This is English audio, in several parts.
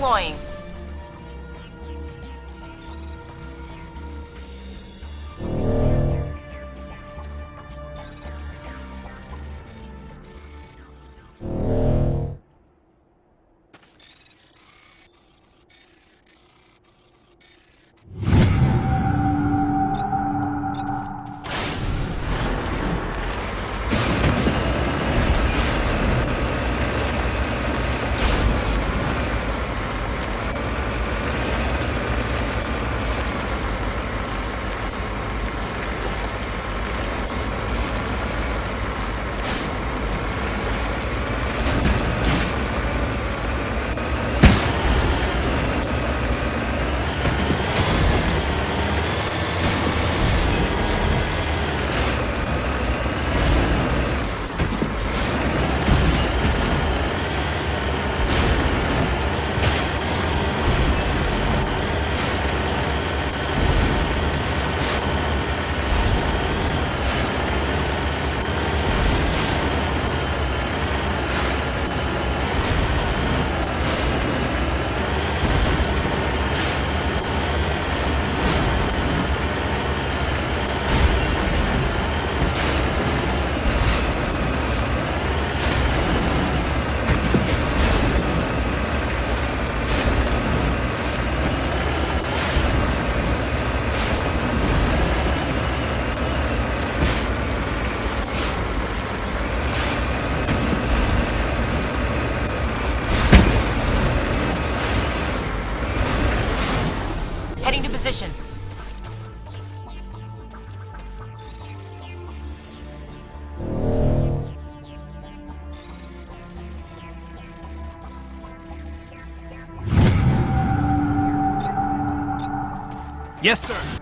deploying. Heading to position. Yes, sir.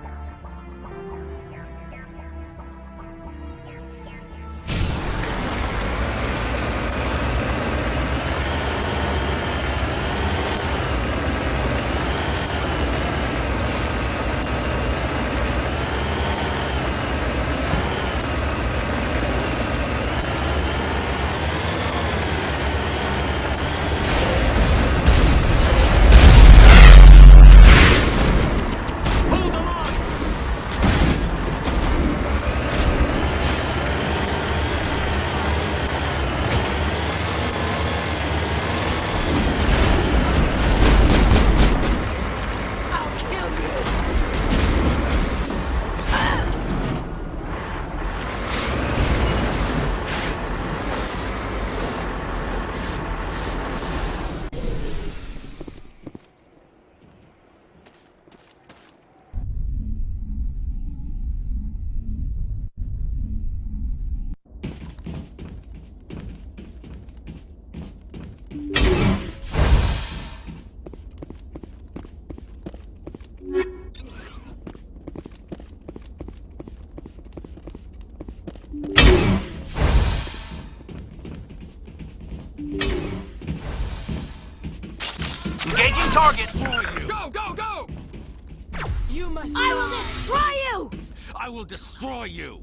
Engaging target! Go, go, go! You must... I will destroy you! I will destroy you!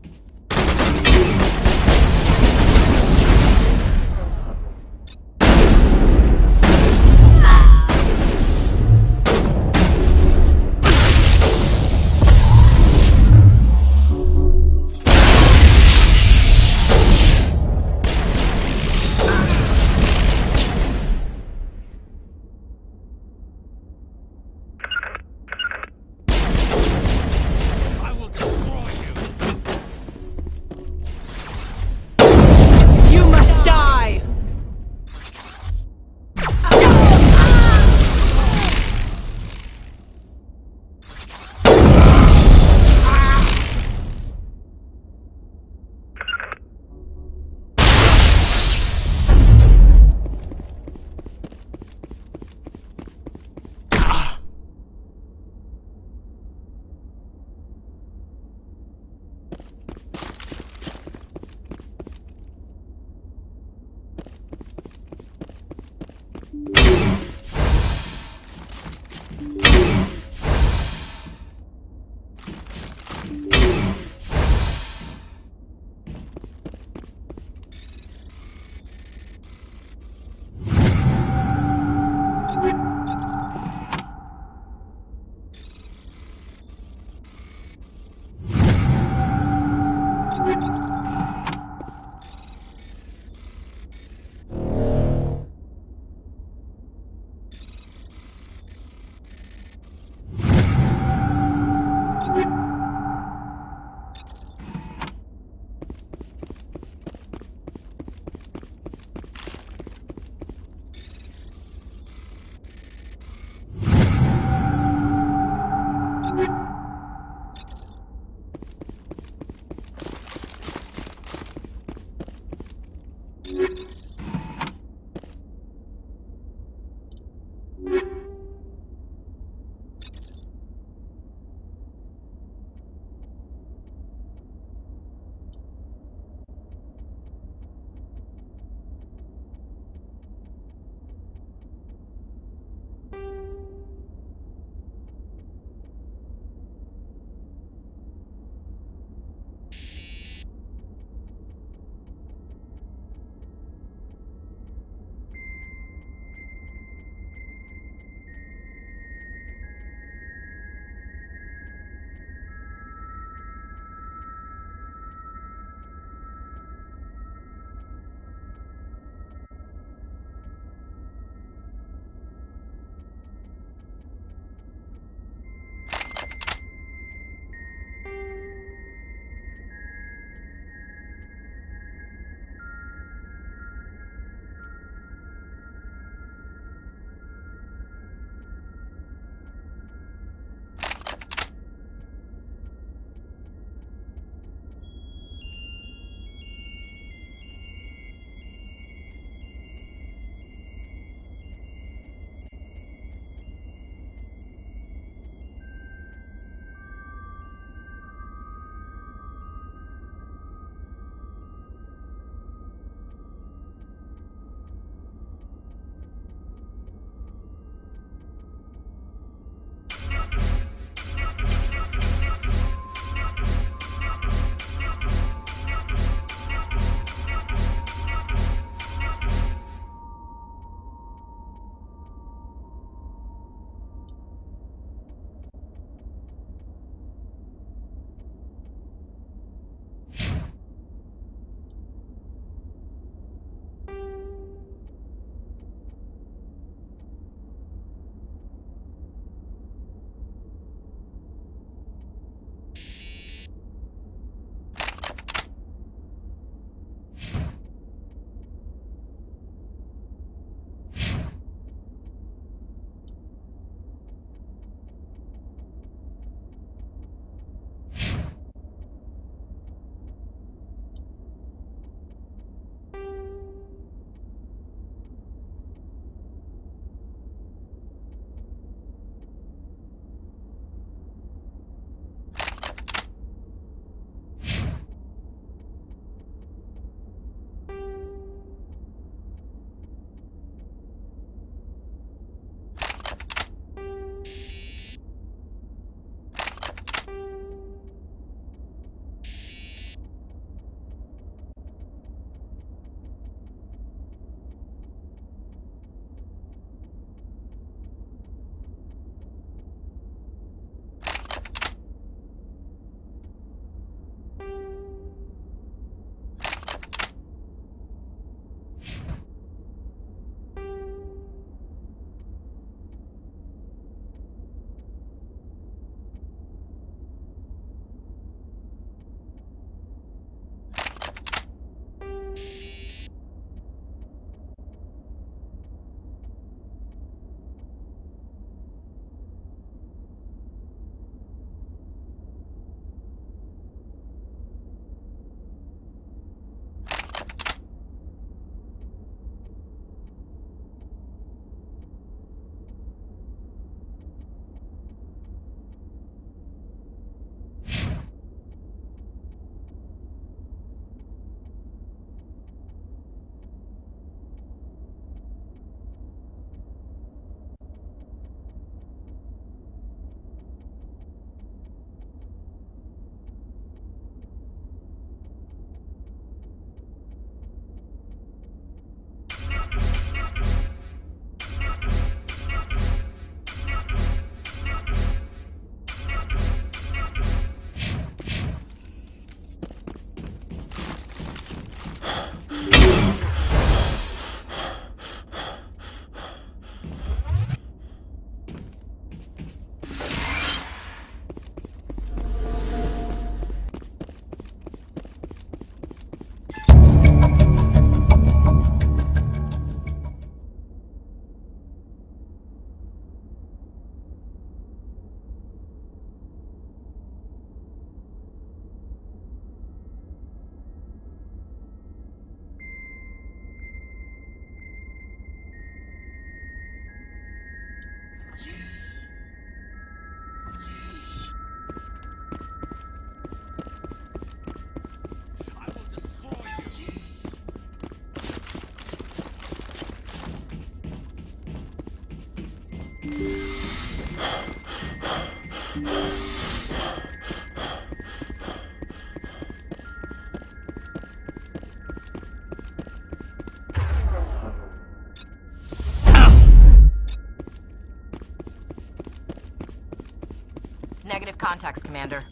contacts, Commander.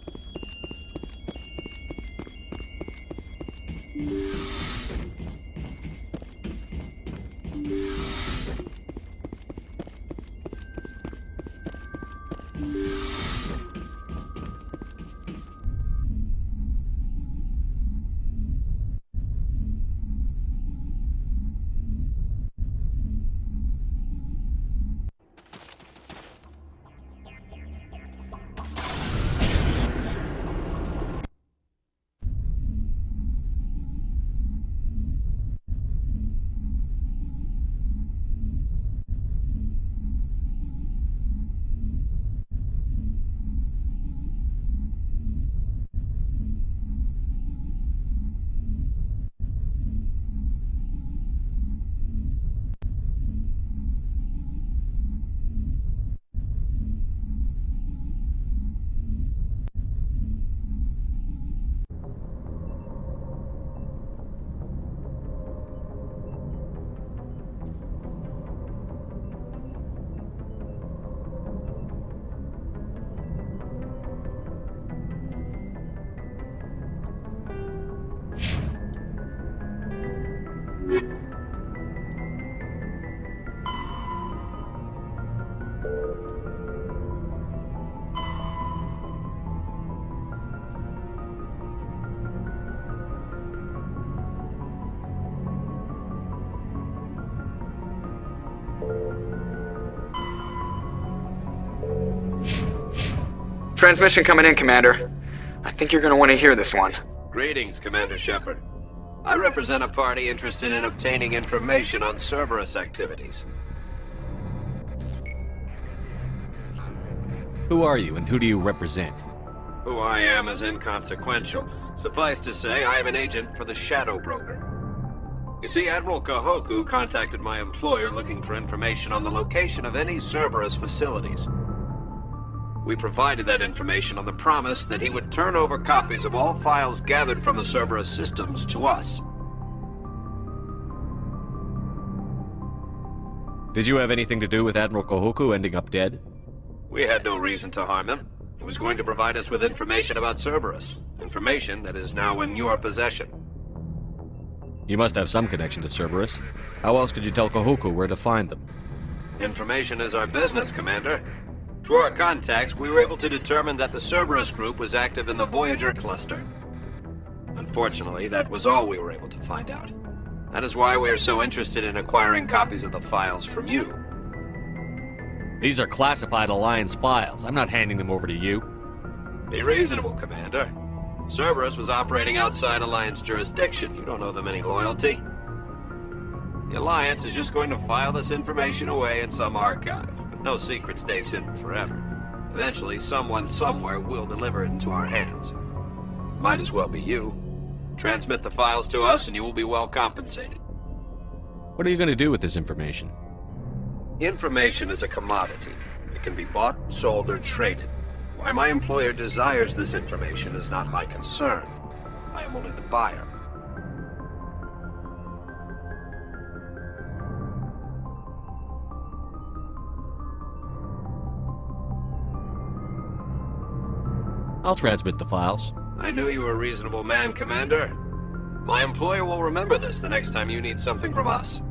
Transmission coming in, Commander. I think you're going to want to hear this one. Greetings, Commander Shepard. I represent a party interested in obtaining information on Cerberus activities. Who are you, and who do you represent? Who I am is inconsequential. Suffice to say, I am an agent for the Shadow Broker. You see, Admiral Kahoku contacted my employer looking for information on the location of any Cerberus facilities. We provided that information on the promise that he would turn over copies of all files gathered from the Cerberus systems to us. Did you have anything to do with Admiral Kahoku ending up dead? We had no reason to harm him. He was going to provide us with information about Cerberus. Information that is now in your possession. You must have some connection to Cerberus. How else could you tell Kahoku where to find them? Information is our business, Commander. Through our contacts, we were able to determine that the Cerberus group was active in the Voyager cluster. Unfortunately, that was all we were able to find out. That is why we are so interested in acquiring copies of the files from you. These are classified Alliance files. I'm not handing them over to you. Be reasonable, Commander. Cerberus was operating outside Alliance jurisdiction. You don't owe them any loyalty. The Alliance is just going to file this information away in some archive. No secret stays hidden forever. Eventually, someone somewhere will deliver it into our hands. Might as well be you. Transmit the files to us and you will be well compensated. What are you going to do with this information? Information is a commodity. It can be bought, sold, or traded. Why my employer desires this information is not my concern. I am only the buyer. I'll transmit the files. I knew you were a reasonable man, Commander. My employer will remember this the next time you need something from us.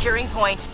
Securing point.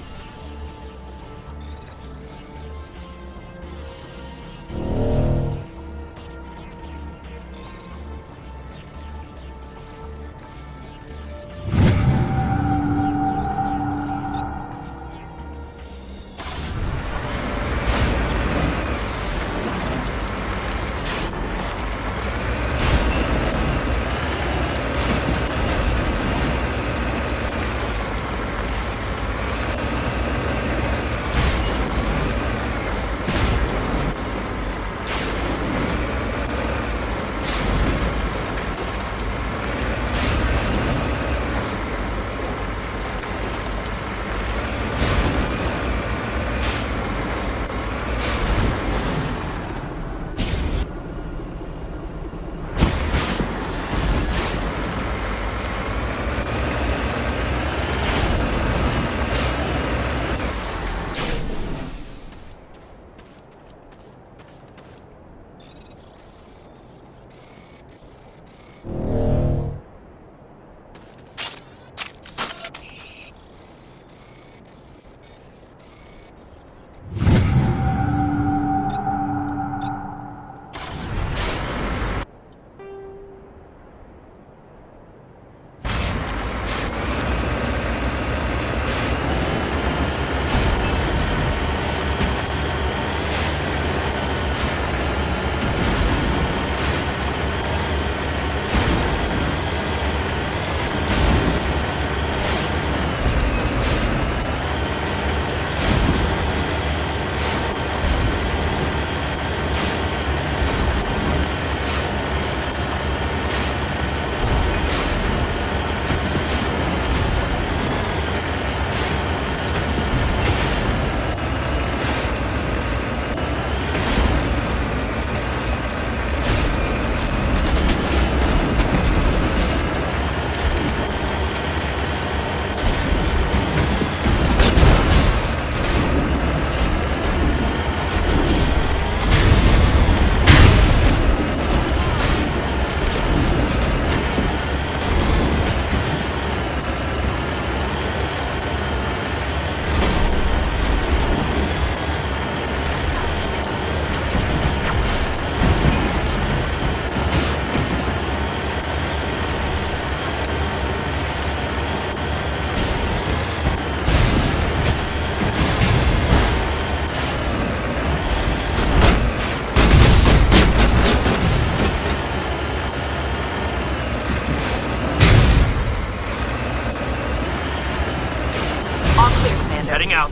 Heading out.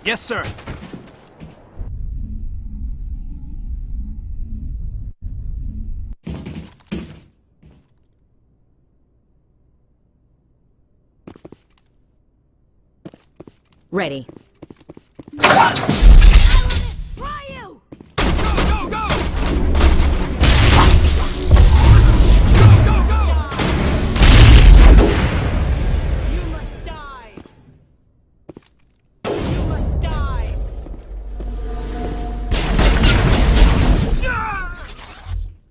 Yes, sir. Ready. Go, go, go! Go, go, go! You must die. You must die.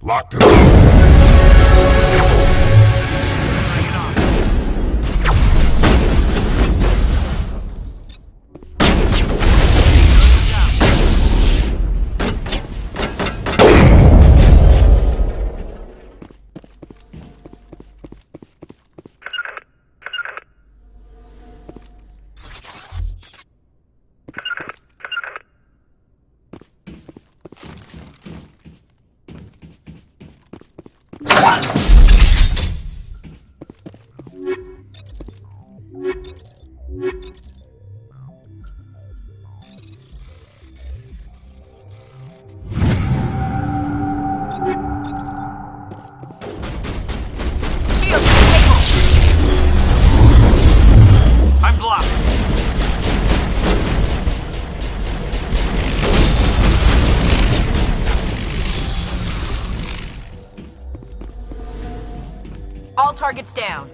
Locked and loaded. Shield, stable. I'm blocked. All targets down.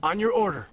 On your order.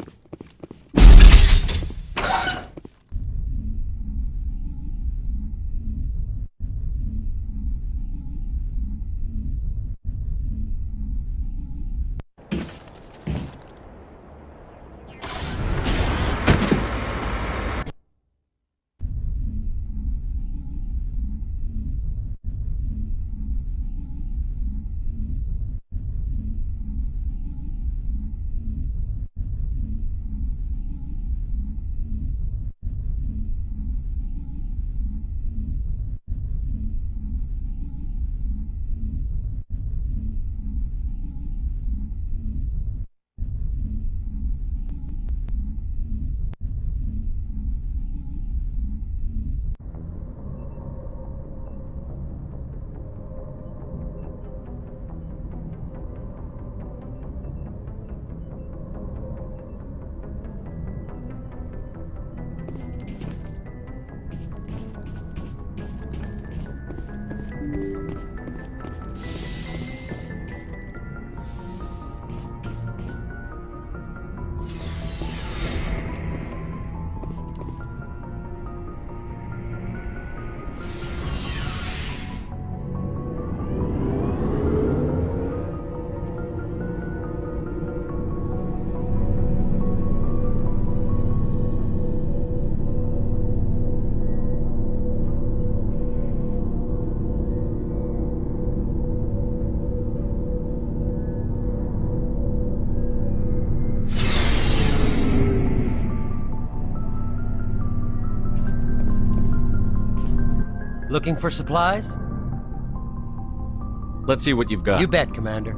Looking for supplies? Let's see what you've got. You bet, Commander.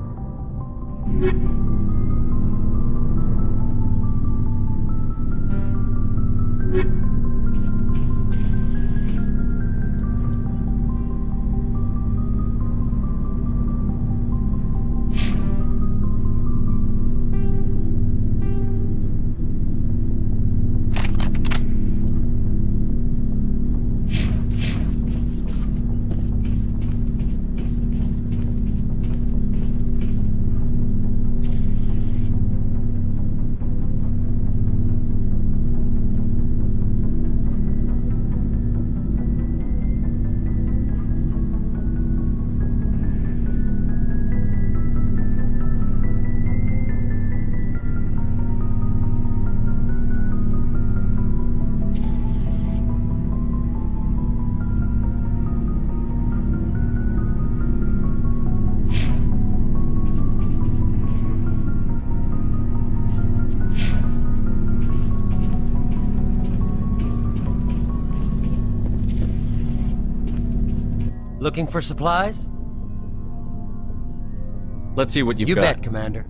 Looking for supplies? Let's see what you've You got. bet, Commander.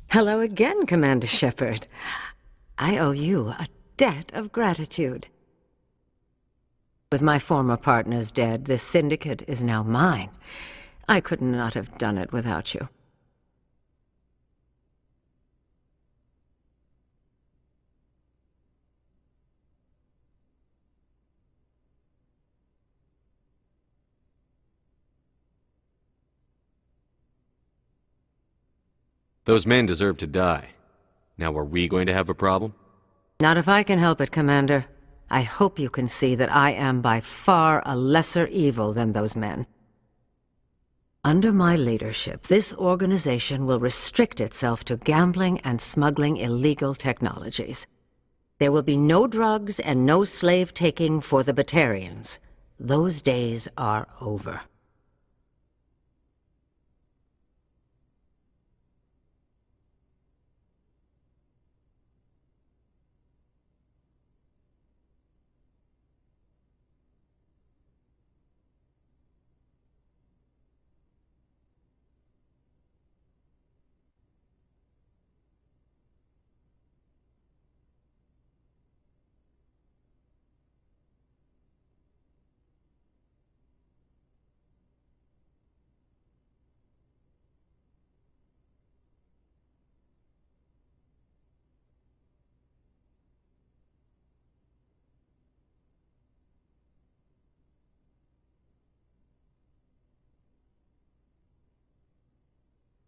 Hello again, Commander Shepard. I owe you a debt of gratitude. With my former partners dead, this syndicate is now mine. I could not have done it without you. Those men deserve to die. Now, are we going to have a problem? Not if I can help it, Commander. I hope you can see that I am by far a lesser evil than those men. Under my leadership, this organization will restrict itself to gambling and smuggling illegal technologies. There will be no drugs and no slave-taking for the Batarians. Those days are over.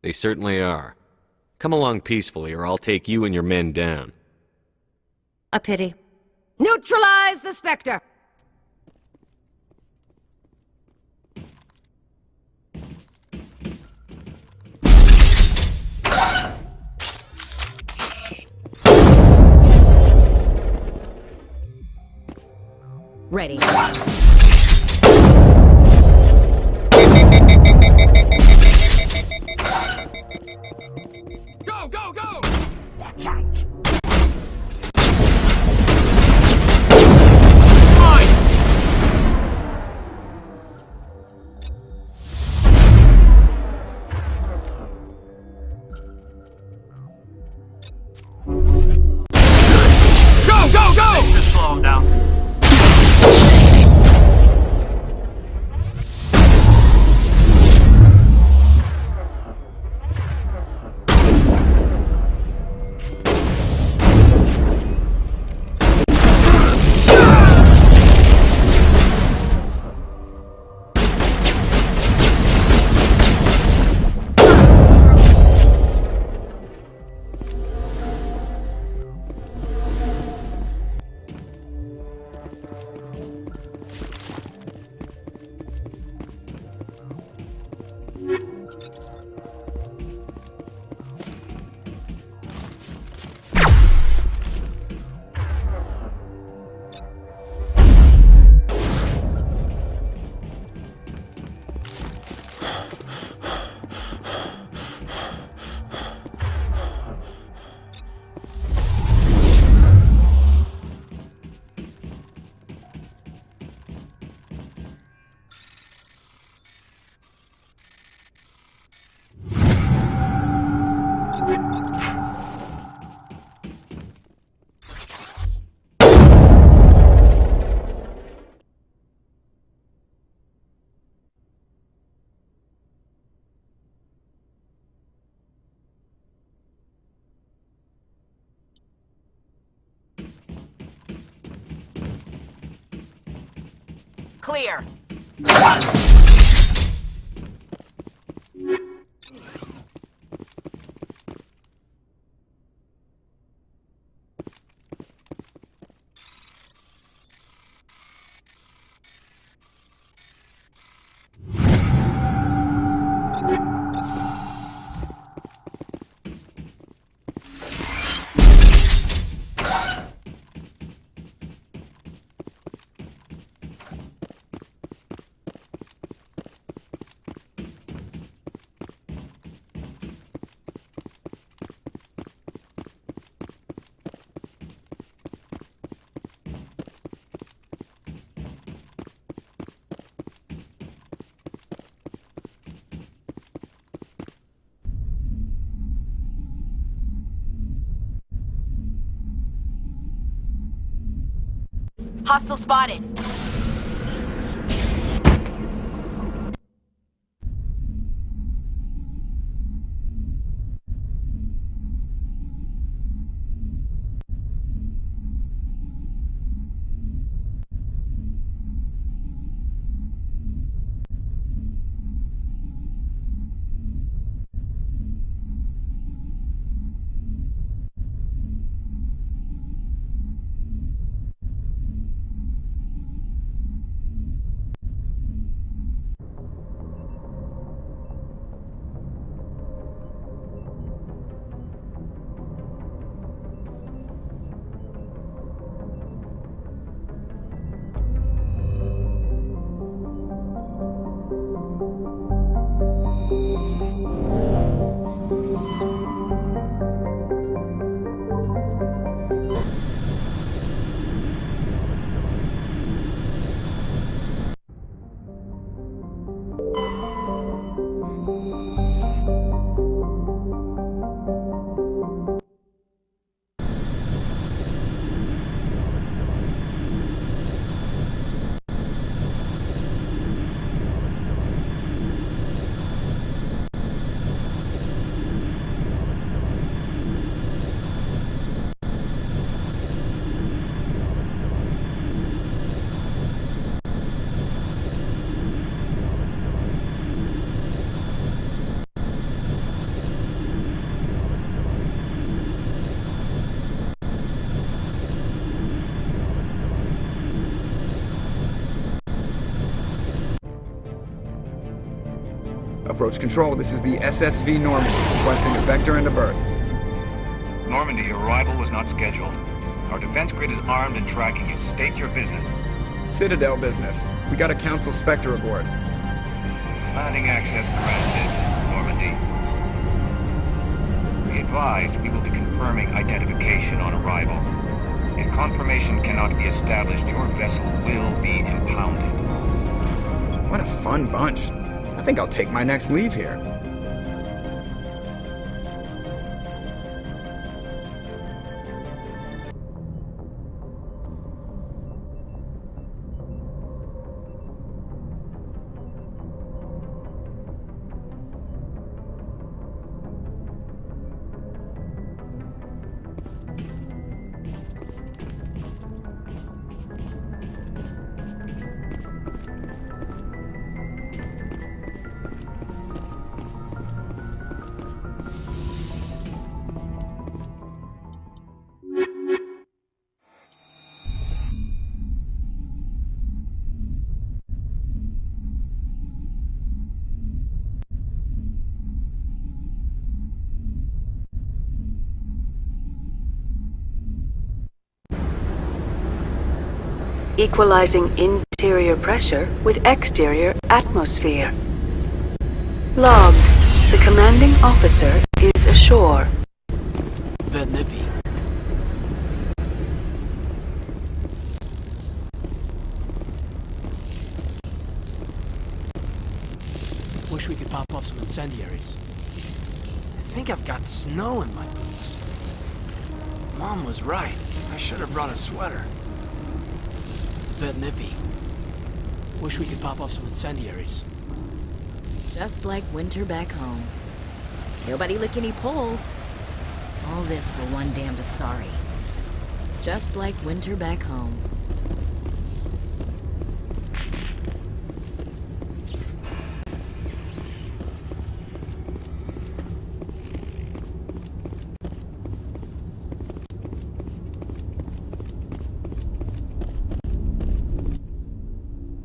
They certainly are. Come along peacefully, or I'll take you and your men down. A pity. Neutralize the Spectre! Ready. Go, go, go! Watch out! Go, go, go! Just slow him down. Clear. Hostile spotted. Approach control, this is the SSV Normandy, requesting a vector and a berth. Normandy, your arrival was not scheduled. Our defense grid is armed and tracking you. State your business. Citadel business. We got a Council Spectre aboard. Landing access granted, Normandy. Be advised, we will be confirming identification on arrival. If confirmation cannot be established, your vessel will be impounded. What a fun bunch. I think I'll take my next leave here. Equalizing interior pressure with exterior atmosphere. Logged. The commanding officer is ashore. Bit nippy. Wish we could pop off some incendiaries. I think I've got snow in my boots. Mom was right. I should have brought a sweater. Bit nippy. Wish we could pop off some incendiaries. Just like winter back home. Nobody lick any poles. All this for one damned Asari. Just like winter back home.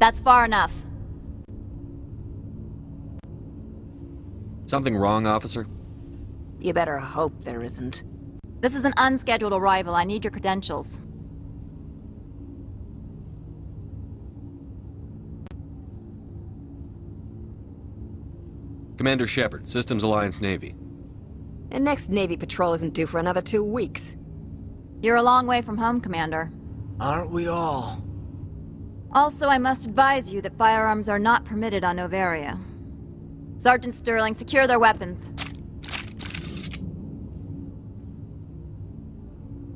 That's far enough. Something wrong, officer? You better hope there isn't. This is an unscheduled arrival. I need your credentials. Commander Shepard, Systems Alliance Navy. And next Navy patrol isn't due for another 2 weeks. You're a long way from home, Commander. Aren't we all? Also, I must advise you that firearms are not permitted on Novaria. Sergeant Sterling, secure their weapons.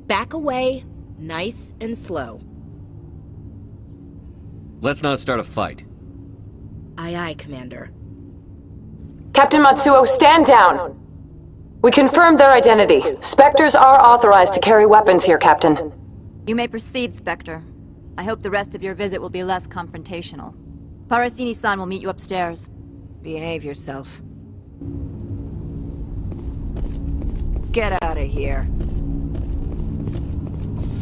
Back away, nice and slow. Let's not start a fight. Aye, aye, Commander. Captain Matsuo, stand down! We confirmed their identity. Spectres are authorized to carry weapons here, Captain. You may proceed, Spectre. I hope the rest of your visit will be less confrontational. Parasini-san will meet you upstairs. Behave yourself. Get out of here.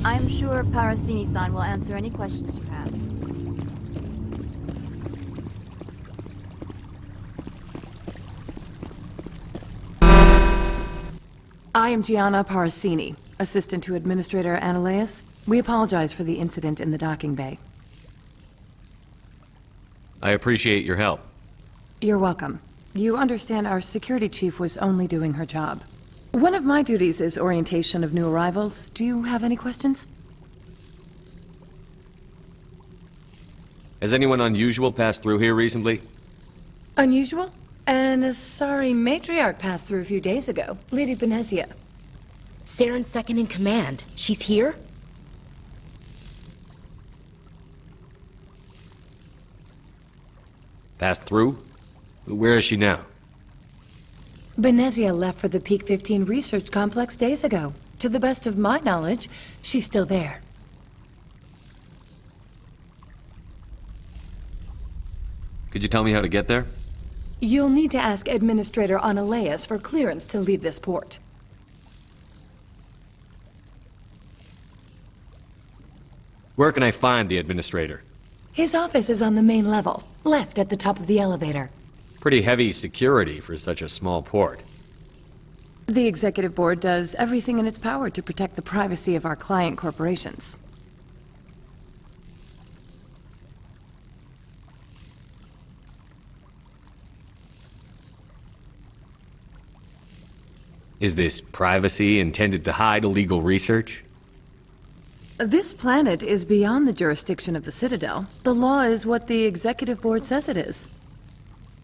I'm sure Parasini-san will answer any questions you have. I am Gianna Parasini, assistant to Administrator Ananias. We apologize for the incident in the docking bay. I appreciate your help. You're welcome. You understand our security chief was only doing her job. One of my duties is orientation of new arrivals. Do you have any questions? Has anyone unusual passed through here recently? Unusual? And a sorry matriarch passed through a few days ago. Lady Benezia. Saren's second in command. She's here? Passed through? Where is she now? Benezia left for the Peak 15 research complex days ago. To the best of my knowledge, she's still there. Could you tell me how to get there? You'll need to ask Administrator Ananias for clearance to leave this port. Where can I find the administrator? His office is on the main level, left at the top of the elevator. Pretty heavy security for such a small port. The Executive Board does everything in its power to protect the privacy of our client corporations. Is this privacy intended to hide illegal research? This planet is beyond the jurisdiction of the Citadel. The law is what the Executive Board says it is.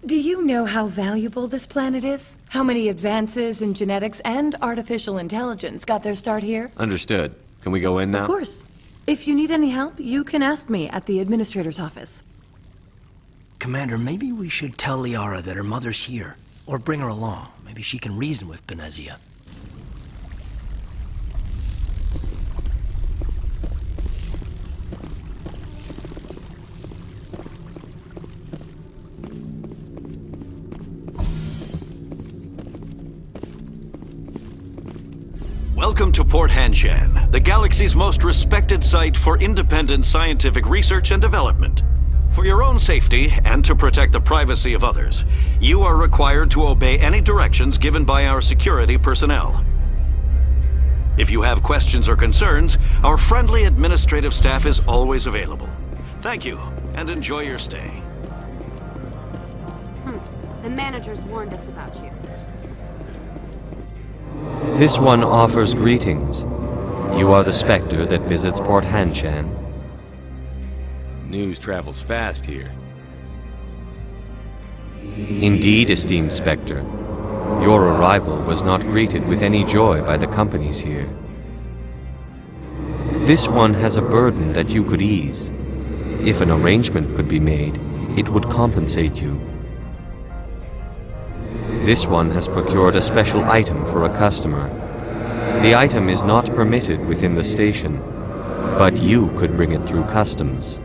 Do you know how valuable this planet is? How many advances in genetics and artificial intelligence got their start here? Understood. Can we go in now? Of course. If you need any help, you can ask me at the Administrator's office. Commander, maybe we should tell Liara that her mother's here. Or bring her along. Maybe she can reason with Benezia. Welcome to Port Hanshan, the galaxy's most respected site for independent scientific research and development. For your own safety, and to protect the privacy of others, you are required to obey any directions given by our security personnel. If you have questions or concerns, our friendly administrative staff is always available. Thank you, and enjoy your stay. The managers warned us about you. This one offers greetings. You are the Spectre that visits Port Hanshan. News travels fast here. Indeed, esteemed Spectre. Your arrival was not greeted with any joy by the companies here. This one has a burden that you could ease. If an arrangement could be made, it would compensate you. This one has procured a special item for a customer. The item is not permitted within the station, but you could bring it through customs.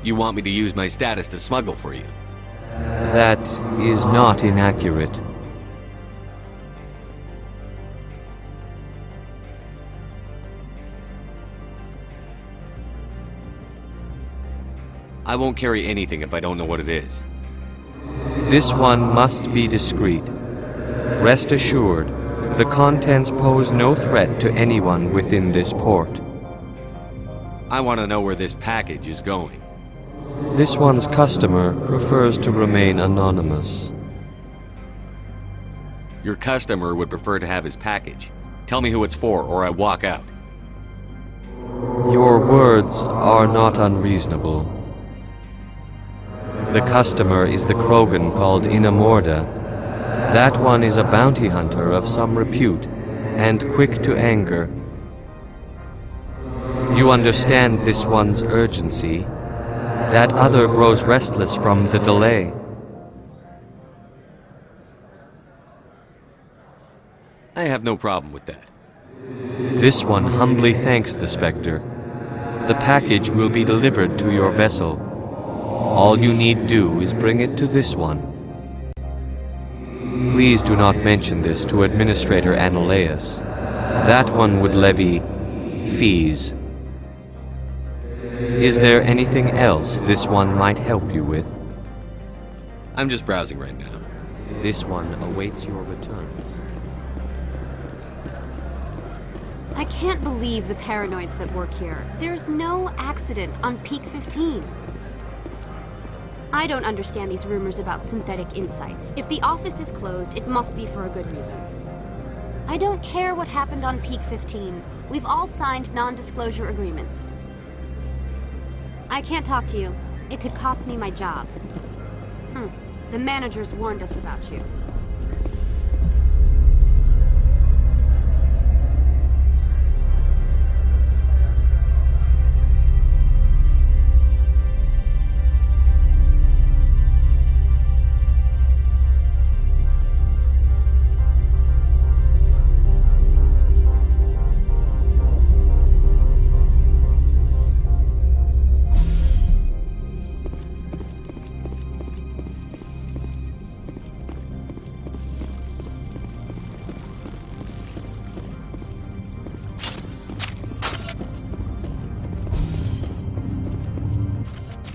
You want me to use my status to smuggle for you? That is not inaccurate. I won't carry anything if I don't know what it is. This one must be discreet. Rest assured, the contents pose no threat to anyone within this port. I want to know where this package is going. This one's customer prefers to remain anonymous. Your customer would prefer to have his package. Tell me who it's for, or I walk out. Your words are not unreasonable. The customer is the Krogan called Inamorda. That one is a bounty hunter of some repute, and quick to anger. You understand this one's urgency. That other grows restless from the delay. I have no problem with that. This one humbly thanks the Spectre. The package will be delivered to your vessel. All you need do is bring it to this one. Please do not mention this to Administrator Ananias. That one would levy fees. Is there anything else this one might help you with? I'm just browsing right now. This one awaits your return. I can't believe the paranoids that work here. There's no accident on Peak 15. I don't understand these rumors about synthetic insights. If the office is closed, it must be for a good reason. I don't care what happened on Peak 15. We've all signed non-disclosure agreements. I can't talk to you. It could cost me my job. The managers warned us about you.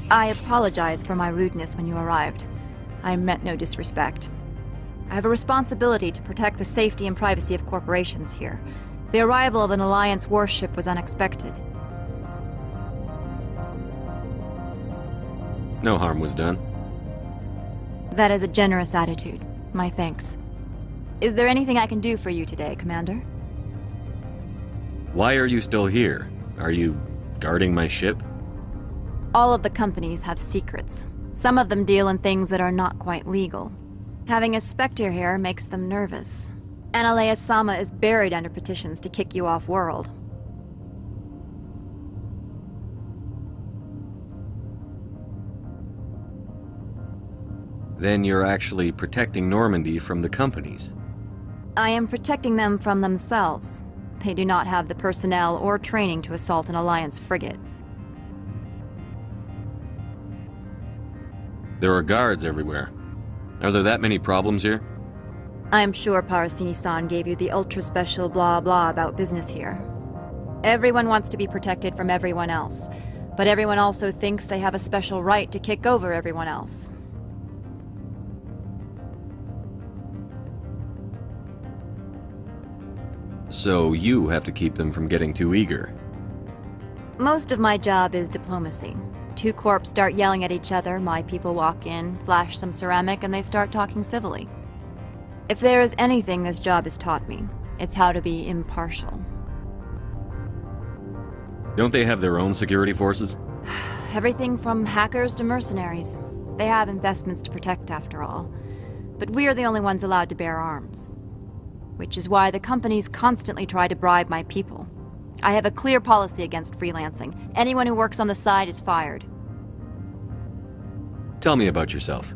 I apologize for my rudeness when you arrived. I meant no disrespect. I have a responsibility to protect the safety and privacy of corporations here. The arrival of an Alliance warship was unexpected. No harm was done. That is a generous attitude. My thanks. Is there anything I can do for you today, Commander? Why are you still here? Are you guarding my ship? All of the companies have secrets. Some of them deal in things that are not quite legal. Having a Spectre here makes them nervous. Ananias-sama is buried under petitions to kick you off-world. Then you're actually protecting Normandy from the companies. I am protecting them from themselves. They do not have the personnel or training to assault an Alliance frigate. There are guards everywhere. Are there that many problems here? I am sure Parasini-san gave you the ultra-special blah-blah about business here. Everyone wants to be protected from everyone else, but everyone also thinks they have a special right to kick over everyone else. So you have to keep them from getting too eager. Most of my job is diplomacy. Two corps start yelling at each other, my people walk in, flash some ceramic, and they start talking civilly. If there is anything this job has taught me, it's how to be impartial. Don't they have their own security forces? Everything from hackers to mercenaries. They have investments to protect, after all. But we are the only ones allowed to bear arms. Which is why the companies constantly try to bribe my people. I have a clear policy against freelancing. Anyone who works on the side is fired. Tell me about yourself.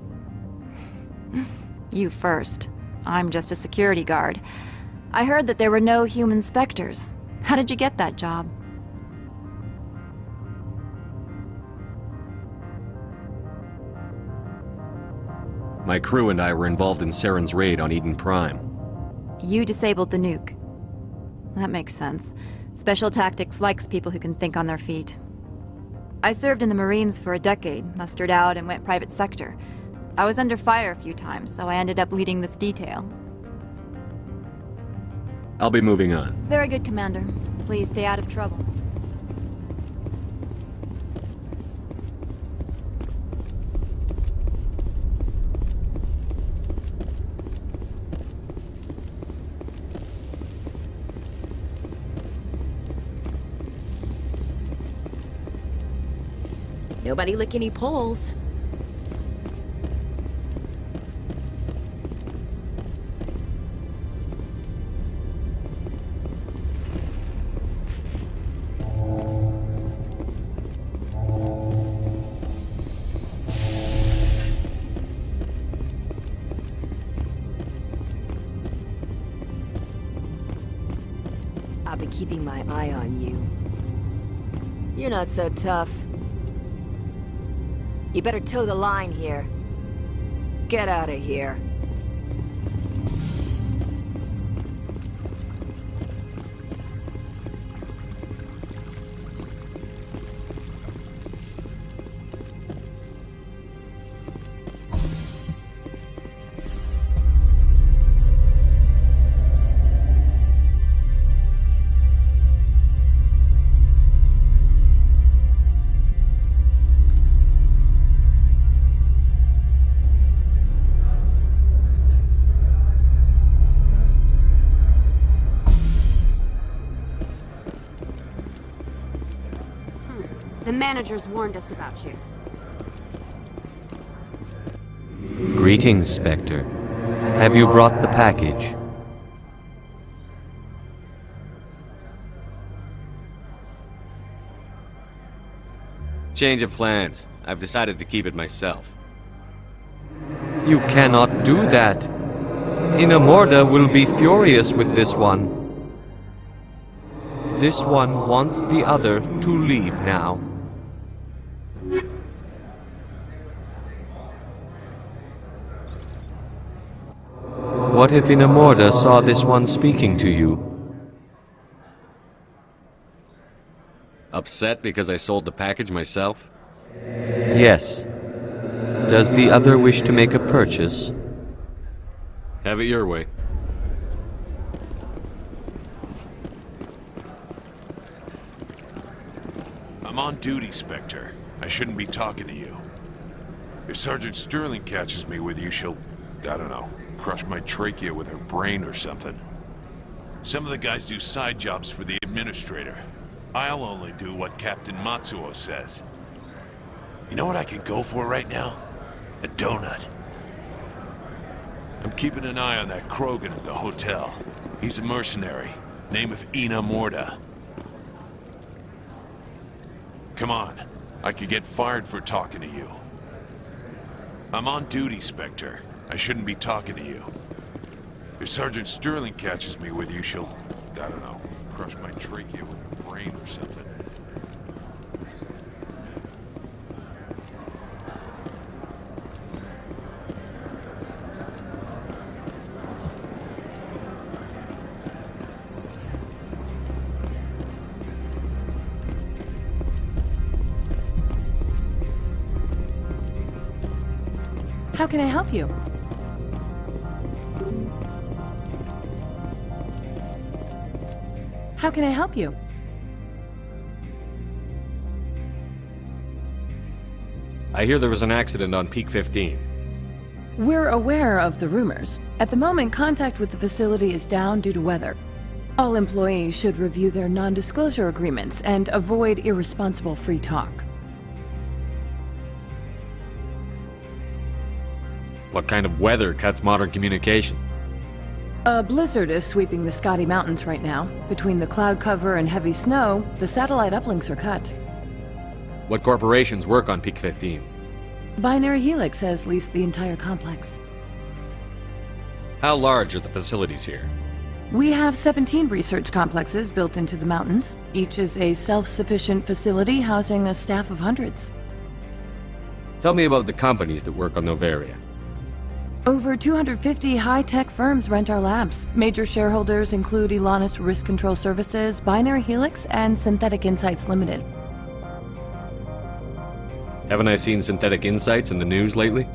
You first. I'm just a security guard. I heard that there were no human Spectres. How did you get that job? My crew and I were involved in Saren's raid on Eden Prime. You disabled the nuke. That makes sense. Special Tactics likes people who can think on their feet. I served in the Marines for a decade, mustered out and went private sector. I was under fire a few times, so I ended up leading this detail. I'll be moving on. Very good, Commander. Please stay out of trouble. Nobody lick any poles. keeping my eye on you. You're not so tough. You better toe the line here. Get out of here. The managers warned us about you. Greetings, Spectre. Have you brought the package? Change of plans. I've decided to keep it myself. You cannot do that. Inamorda will be furious with this one. This one wants the other to leave now. What if Inamorda saw this one speaking to you? Upset because I sold the package myself? Yes. Does the other wish to make a purchase? Have it your way. I'm on duty, Spectre. I shouldn't be talking to you. If Sergeant Sterling catches me with you, she'll, I don't know, crush my trachea with her brain or something. Some of the guys do side jobs for the administrator. I'll only do what Captain Matsuo says. You know what I could go for right now? A donut. I'm keeping an eye on that Krogan at the hotel. He's a mercenary. Name of Inamorda. Come on. I could get fired for talking to you. I'm on duty, Spectre. I shouldn't be talking to you. If Sergeant Sterling catches me with you, she'll, I don't know, crush my trachea with her brain or something. How can I help you? How can I help you? I hear there was an accident on Peak 15. We're aware of the rumors. At the moment, contact with the facility is down due to weather. All employees should review their non-disclosure agreements and avoid irresponsible free talk. What kind of weather cuts modern communication? A blizzard is sweeping the Scotty Mountains right now. Between the cloud cover and heavy snow, the satellite uplinks are cut. What corporations work on Peak 15? Binary Helix has leased the entire complex. How large are the facilities here? We have 17 research complexes built into the mountains. Each is a self-sufficient facility housing a staff of hundreds. Tell me about the companies that work on Noveria. Over 250 high-tech firms rent our labs. Major shareholders include Elanus Risk Control Services, Binary Helix, and Synthetic Insights Limited. Haven't I seen Synthetic Insights in the news lately?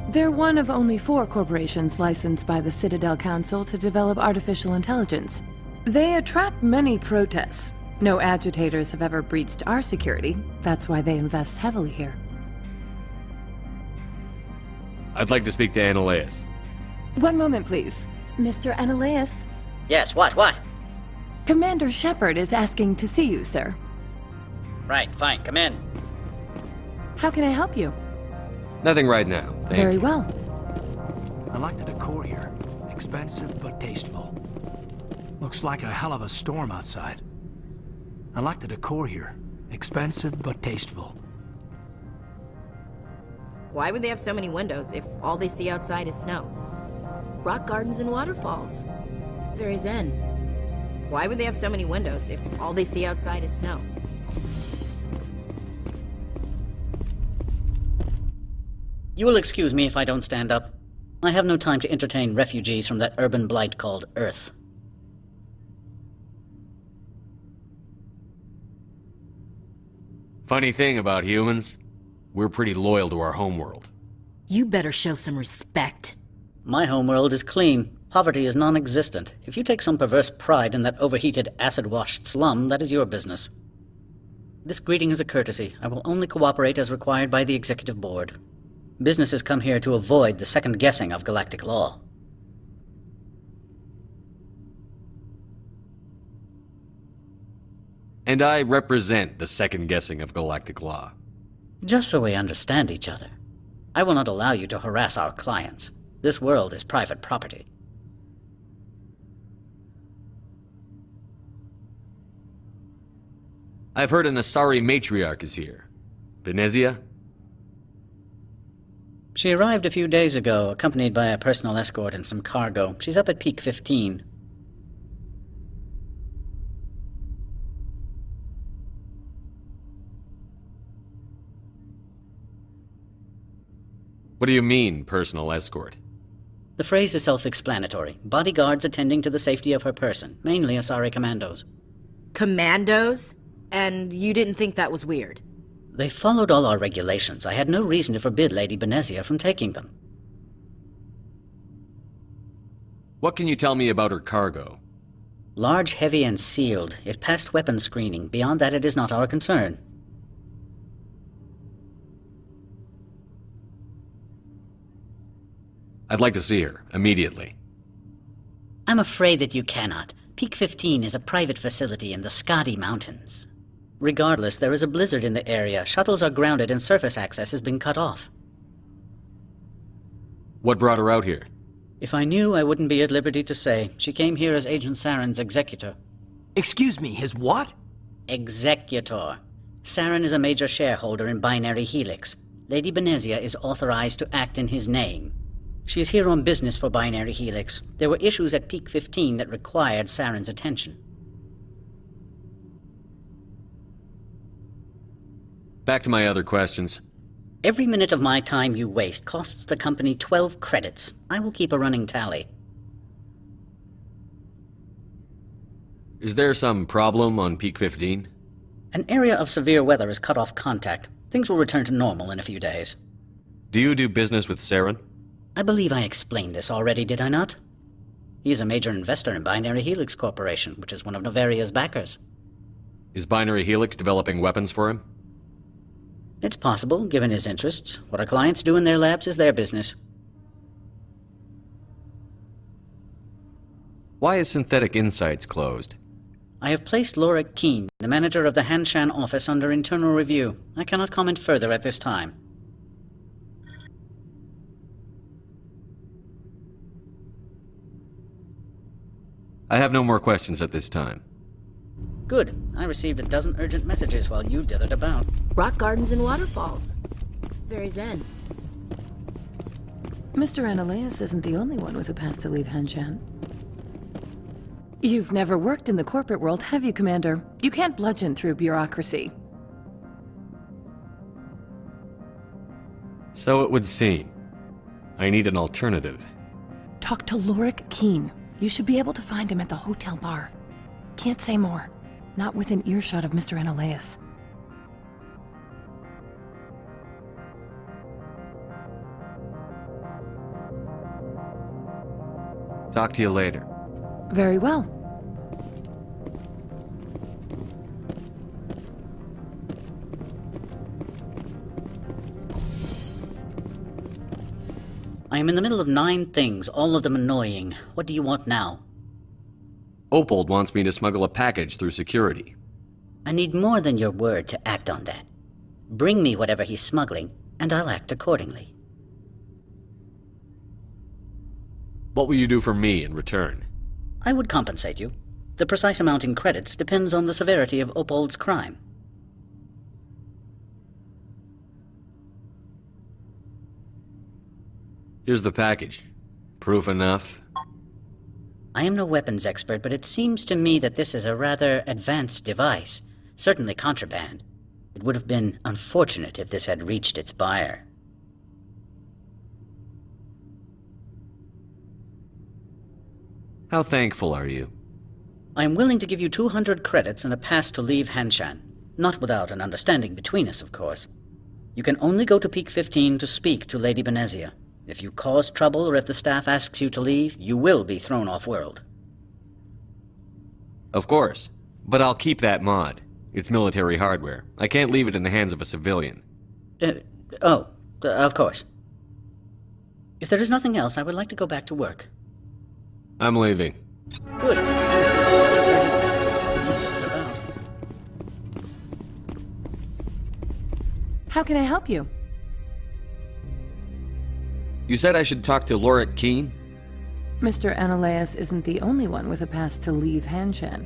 They're one of only 4 corporations licensed by the Citadel Council to develop artificial intelligence. They attract many protests. No agitators have ever breached our security. That's why they invest heavily here. I'd like to speak to Annaleus. One moment, please. Mr. Annaleus? Yes, what? Commander Shepard is asking to see you, sir. Right, fine, come in. How can I help you? Nothing right now. Thank Very you. well. I like the decor here. Expensive but tasteful. Looks like a hell of a storm outside. I like the decor here. Expensive but tasteful. Why would they have so many windows if all they see outside is snow? Rock gardens and waterfalls. Very zen. Why would they have so many windows if all they see outside is snow? You will excuse me if I don't stand up. I have no time to entertain refugees from that urban blight called Earth. Funny thing about humans, we're pretty loyal to our homeworld. You better show some respect. My homeworld is clean. Poverty is non-existent. If you take some perverse pride in that overheated, acid-washed slum, that is your business. This greeting is a courtesy. I will only cooperate as required by the Executive Board. Businesses come here to avoid the second guessing of galactic law. And I represent the second guessing of galactic law. Just so we understand each other. I will not allow you to harass our clients. This world is private property. I've heard an Asari matriarch is here. Venezia? She arrived a few days ago, accompanied by a personal escort and some cargo. She's up at Peak 15. What do you mean, personal escort? The phrase is self-explanatory. Bodyguards attending to the safety of her person, mainly Asari commandos. Commandos? And you didn't think that was weird? They followed all our regulations. I had no reason to forbid Lady Benezia from taking them. What can you tell me about her cargo? Large, heavy, and sealed. It passed weapons screening. Beyond that, it is not our concern. I'd like to see her, immediately. I'm afraid that you cannot. Peak 15 is a private facility in the Skadi Mountains. Regardless, there is a blizzard in the area. Shuttles are grounded and surface access has been cut off. What brought her out here? If I knew, I wouldn't be at liberty to say. She came here as Agent Saren's executor. Excuse me, his what? Executor. Saren is a major shareholder in Binary Helix. Lady Benezia is authorized to act in his name. She is here on business for Binary Helix. There were issues at Peak 15 that required Saren's attention. Back to my other questions. Every minute of my time you waste costs the company 12 credits. I will keep a running tally. Is there some problem on Peak 15? An area of severe weather has cut off contact. Things will return to normal in a few days. Do you do business with Saren? I believe I explained this already, did I not? He is a major investor in Binary Helix Corporation, which is one of Novaria's backers. Is Binary Helix developing weapons for him? It's possible, given his interests. What our clients do in their labs is their business. Why is Synthetic Insights closed? I have placed Laura Keene, the manager of the Hanshan office, under internal review. I cannot comment further at this time. I have no more questions at this time. Good. I received a dozen urgent messages while you dithered about. Rock gardens and waterfalls. Very zen. Mr. Ananias isn't the only one with a pass to leave Hanshan. You've never worked in the corporate world, have you, Commander? You can't bludgeon through bureaucracy. So it would seem. I need an alternative. Talk to Lorik Keene. You should be able to find him at the hotel bar. Can't say more. Not within earshot of Mr. Ananias. Talk to you later. Very well. I am in the middle of 9 things, all of them annoying. What do you want now? Opold wants me to smuggle a package through security. I need more than your word to act on that. Bring me whatever he's smuggling, and I'll act accordingly. What will you do for me in return? I would compensate you. The precise amount in credits depends on the severity of Opold's crime. Here's the package. Proof enough? I am no weapons expert, but it seems to me that this is a rather advanced device. Certainly contraband. It would have been unfortunate if this had reached its buyer. How thankful are you? I am willing to give you 200 credits and a pass to leave Hanshan. Not without an understanding between us, of course. You can only go to Peak 15 to speak to Lady Benezia. If you cause trouble or if the staff asks you to leave, you will be thrown off-world. Of course. But I'll keep that mod. It's military hardware. I can't leave it in the hands of a civilian. Of course. If there is nothing else, I would like to go back to work. I'm leaving. Good. How can I help you? You said I should talk to Lorik Keene? Mr. Ananias isn't the only one with a pass to leave Hanshan.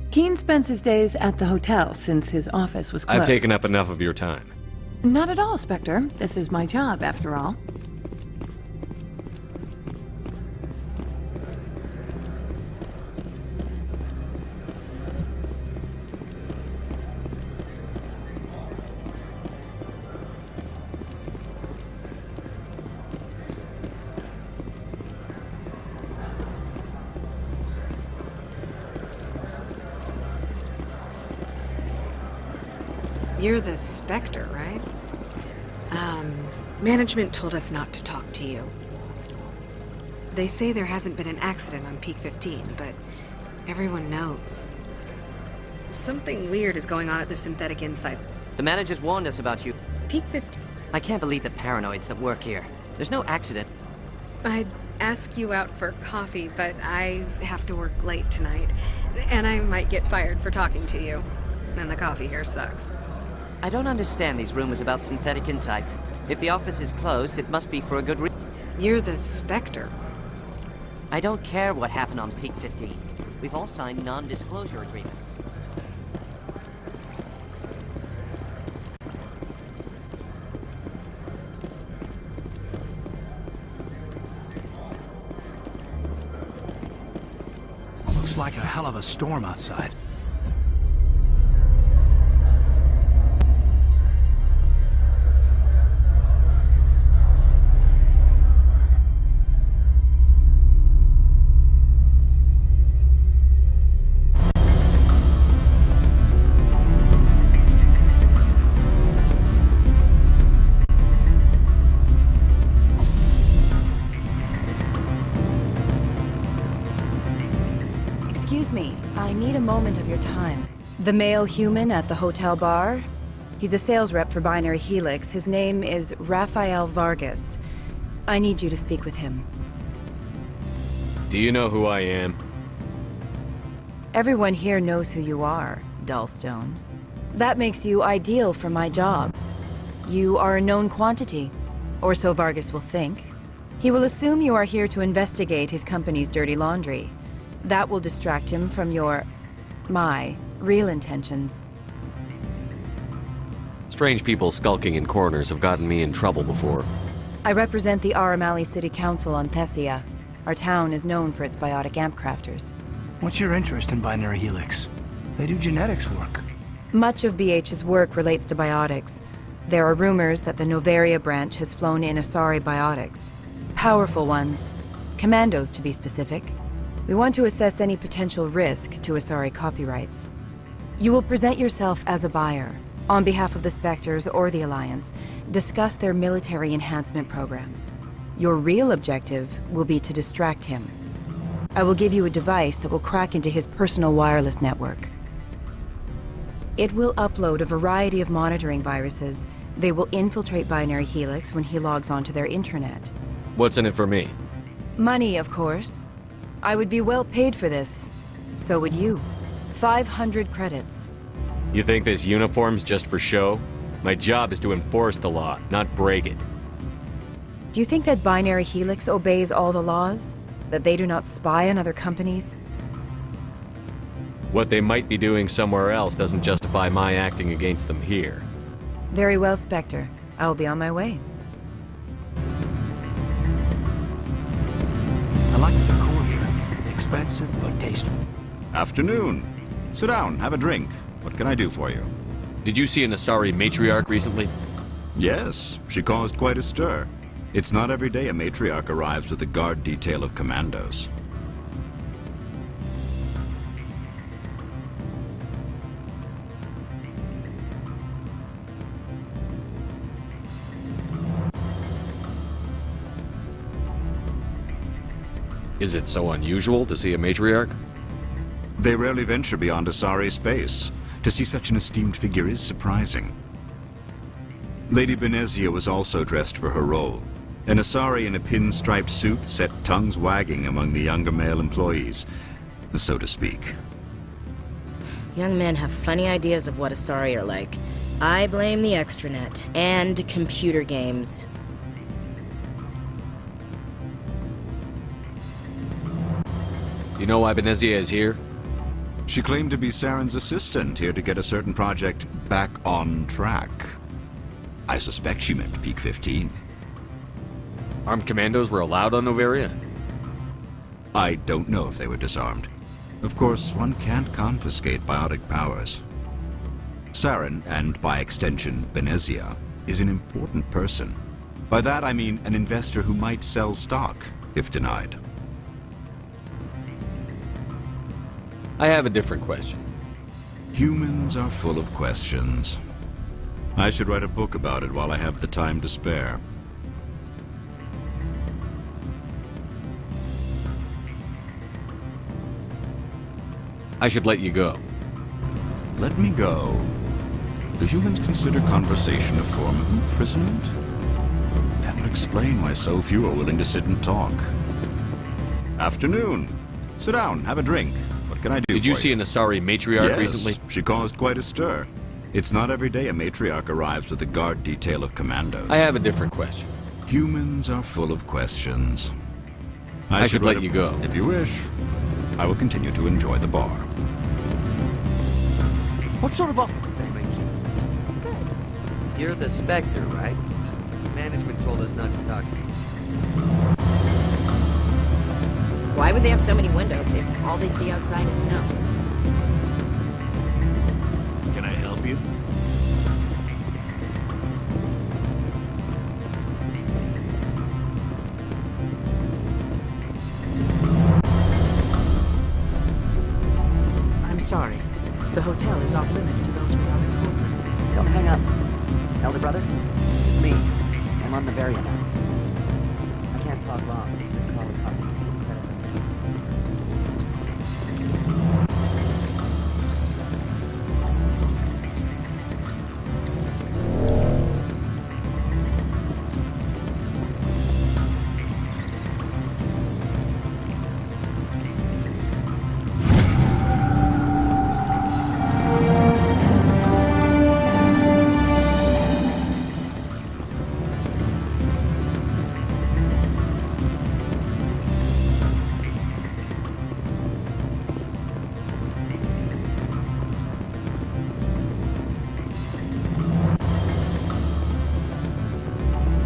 Keene spends his days at the hotel since his office was closed. I've taken up enough of your time. Not at all, Spectre. This is my job, after all. You're the Spectre, right? Management told us not to talk to you. They say there hasn't been an accident on Peak 15, but everyone knows. Something weird is going on at the Synthetic Insight. The managers warned us about you. Peak 15? I can't believe the paranoids that work here. There's no accident. I'd ask you out for coffee, but I have to work late tonight. And I might get fired for talking to you. And the coffee here sucks. I don't understand these rumors about Synthetic Insights. If the office is closed, it must be for a good reason. You're the Spectre. I don't care what happened on Peak 15. We've all signed non-disclosure agreements. Looks like a hell of a storm outside. Excuse me, I need a moment of your time. The male human at the hotel bar? He's a sales rep for Binary Helix. His name is Rafael Vargas. I need you to speak with him. Do you know who I am? Everyone here knows who you are, Dullstone. That makes you ideal for my job. You are a known quantity, or so Vargas will think. He will assume you are here to investigate his company's dirty laundry. That will distract him from my real intentions. Strange people skulking in corners have gotten me in trouble before. I represent the Aramali City Council on Thessia. Our town is known for its biotic amp crafters. What's your interest in Binary Helix? They do genetics work. Much of BH's work relates to biotics. There are rumors that the Novaria branch has flown in Asari biotics. Powerful ones. Commandos, to be specific. We want to assess any potential risk to Asari copyrights. You will present yourself as a buyer, on behalf of the Spectres or the Alliance, discuss their military enhancement programs. Your real objective will be to distract him. I will give you a device that will crack into his personal wireless network. It will upload a variety of monitoring viruses. They will infiltrate Binary Helix when he logs onto their intranet. What's in it for me? Money, of course. I would be well paid for this. So would you. 500 credits. You think this uniform's just for show? My job is to enforce the law, not break it. Do you think that Binary Helix obeys all the laws? That they do not spy on other companies? What they might be doing somewhere else doesn't justify my acting against them here. Very well, Spectre. I will be on my way. I like the decor here. Expensive but tasteful. Afternoon. Sit down, have a drink. What can I do for you? Did you see an Asari matriarch recently? Yes, she caused quite a stir. It's not every day a matriarch arrives with a guard detail of commandos. Is it so unusual to see a matriarch? They rarely venture beyond Asari space. To see such an esteemed figure is surprising. Lady Benezia was also dressed for her role. An Asari in a pinstriped suit set tongues wagging among the younger male employees, so to speak. Young men have funny ideas of what Asari are like. I blame the extranet and computer games. You know why Benezia is here? She claimed to be Saren's assistant, here to get a certain project back on track. I suspect she meant Peak 15. Armed commandos were allowed on Noveria? I don't know if they were disarmed. Of course, one can't confiscate biotic powers. Saren, and by extension, Benezia, is an important person. By that I mean an investor who might sell stock, if denied. I have a different question. Humans are full of questions. I should write a book about it while I have the time to spare. I should let you go. Let me go? Do humans consider conversation a form of imprisonment? That would explain why so few are willing to sit and talk. Afternoon. Sit down, have a drink. What can I do? Did you see an Asari matriarch recently? Yes, she caused quite a stir. It's not every day a matriarch arrives with a guard detail of commandos. I have a different question. Humans are full of questions. I should let you go. If you wish, I will continue to enjoy the bar. What sort of offer did they make you? You're the Spectre, right? Management told us not to talk to you. Why would they have so many windows if all they see outside is snow? Can I help you? I'm sorry. The hotel is off limits to those without a corporate. Don't hang up. Elder brother, it's me. I'm on Noveria now. I can't talk long. This call is costing me 10 credits a minute.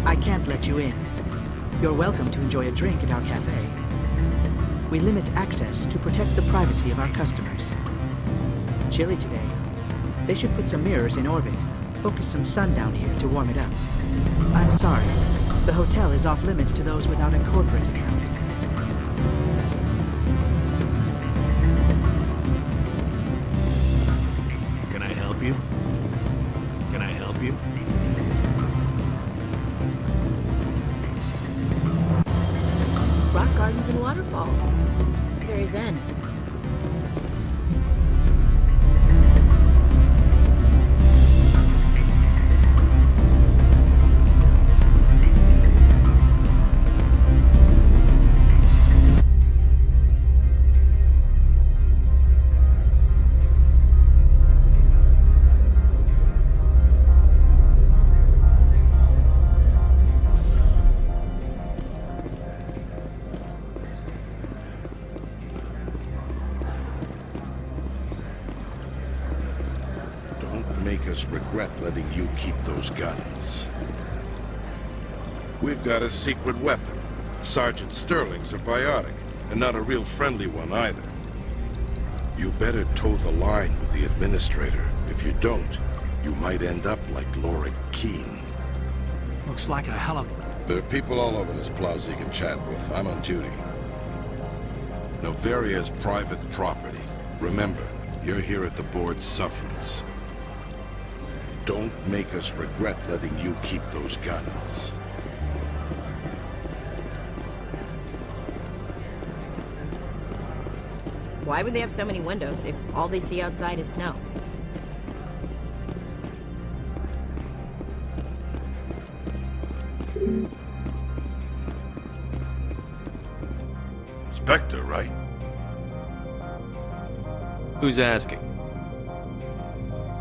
I can't let you in. You're welcome to enjoy a drink at our cafe. We limit access to protect the privacy of our customers. Chilly today. They should put some mirrors in orbit. Focus some sun down here to warm it up. I'm sorry. The hotel is off limits to those without a corporate account. Can I help you? Can I help you? Rock gardens and waterfalls. Very zen. Make us regret letting you keep those guns. We've got a secret weapon. Sergeant Sterling's a biotic. and not a real friendly one either. You better toe the line with the administrator. If you don't, you might end up like Laura Keene. Looks like a hell of... There are people all over this plaza you can chat with. I'm on duty. Novaria's private property. Remember, you're here at the board's sufferance. Don't make us regret letting you keep those guns. Why would they have so many windows if all they see outside is snow? Spectre, right? Who's asking?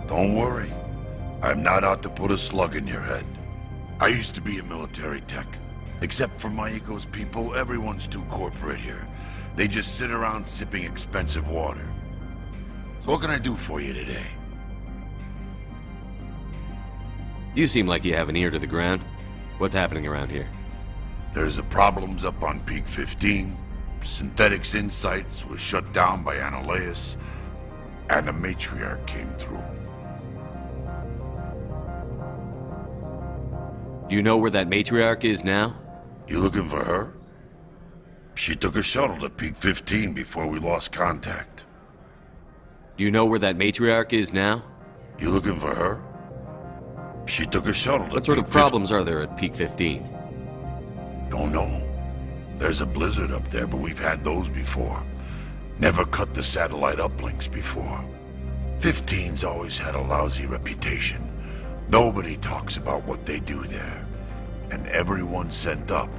Don't worry. I'm not out to put a slug in your head. I used to be a military tech. Except for Maiko's people, everyone's too corporate here. They just sit around sipping expensive water. So what can I do for you today? You seem like you have an ear to the ground. What's happening around here? There's the problems up on Peak 15. Synthetics Insights was shut down by Annihilus, and the matriarch came through. Do you know where that matriarch is now? You looking for her? She took a shuttle to Peak 15 before we lost contact. Do you know where that matriarch is now? You looking for her? She took a shuttle to What sort Peak of problems are there at Peak 15? Don't know. There's a blizzard up there, but we've had those before. Never cut the satellite uplinks before. 15's always had a lousy reputation. Nobody talks about what they do there. And everyone sent up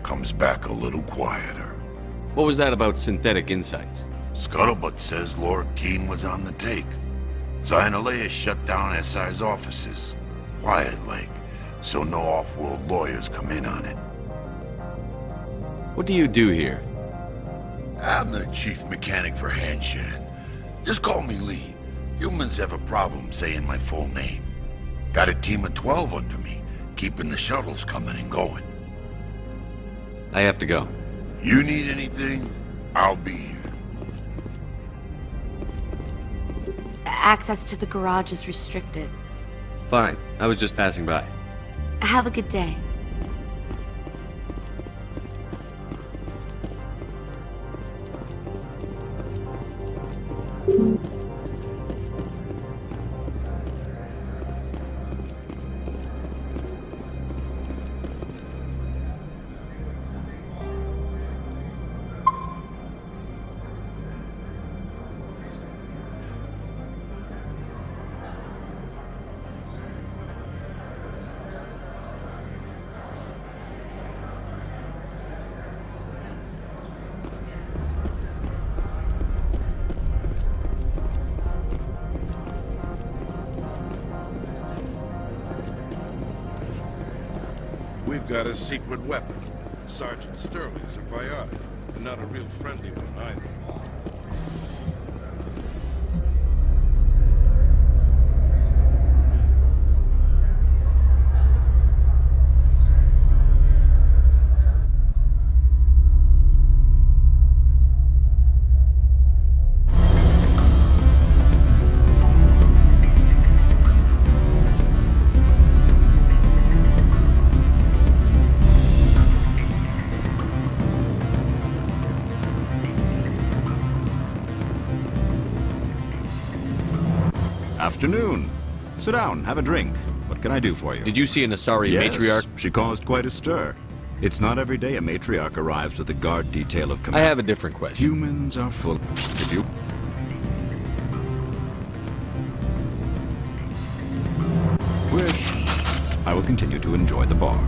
comes back a little quieter. What was that about Synthetic Insights? Scuttlebutt says Laura Keene was on the take. So Annihilus shut down SI's offices. Quiet like, so no off-world lawyers come in on it. What do you do here? I'm the chief mechanic for Hanshan. Just call me Lee. Humans have a problem saying my full name. Got a team of 12 under me, keeping the shuttles coming and going. I have to go. You need anything, I'll be here. Access to the garage is restricted. Fine. I was just passing by. Have a good day. We've got a secret weapon. Sergeant Sterling's a biotic, and not a real friendly one either. Afternoon. Sit down, have a drink. What can I do for you? Did you see an Asari Yes, matriarch? She caused quite a stir. It's not every day a matriarch arrives with a guard detail of command. I have a different question. Humans are full. Did you? Wish. I will continue to enjoy the bar.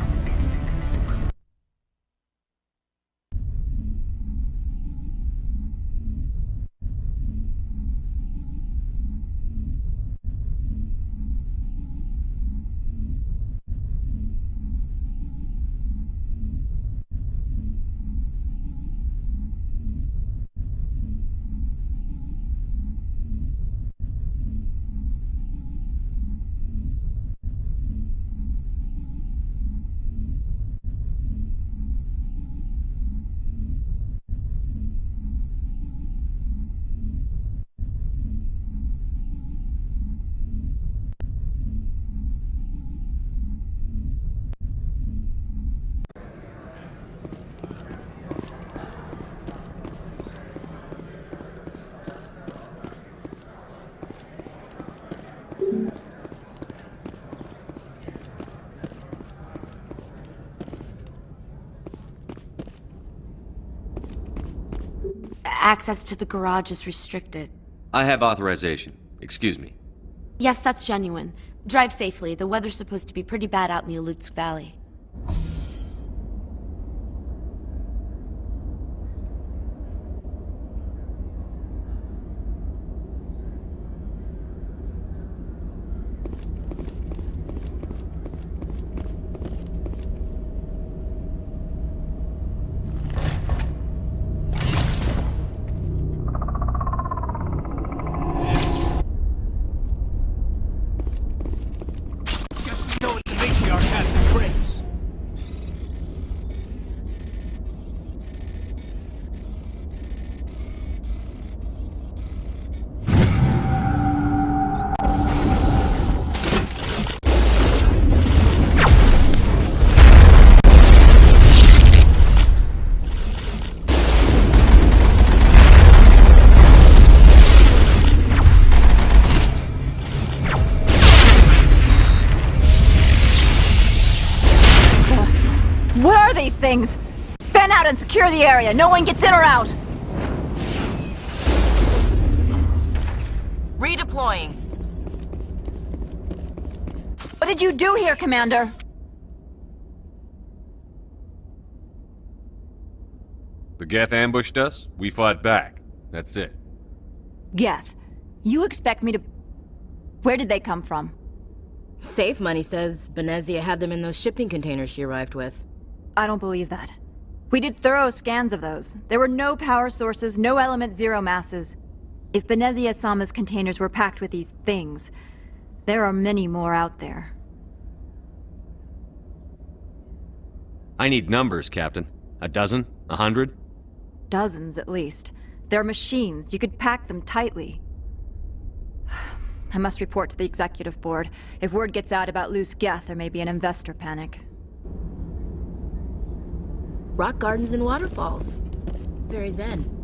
access to the garage is restricted. I have authorization. Excuse me. Yes, that's genuine. Drive safely. The weather's supposed to be pretty bad out in the Alutsk Valley. What are these things? Fan out and secure the area. No one gets in or out. Redeploying. What did you do here, Commander? The Geth ambushed us, we fought back. That's it. Geth, you expect me to... Where did they come from? Safe Money says Benezia had them in those shipping containers she arrived with. I don't believe that. We did thorough scans of those. There were no power sources, no element zero masses. If Benezia Sama's containers were packed with these things, there are many more out there. I need numbers, Captain. A dozen? 100? Dozens, at least. They're machines. You could pack them tightly. I must report to the executive board. If word gets out about loose Geth, there may be an investor panic. Rock gardens and waterfalls. Very zen.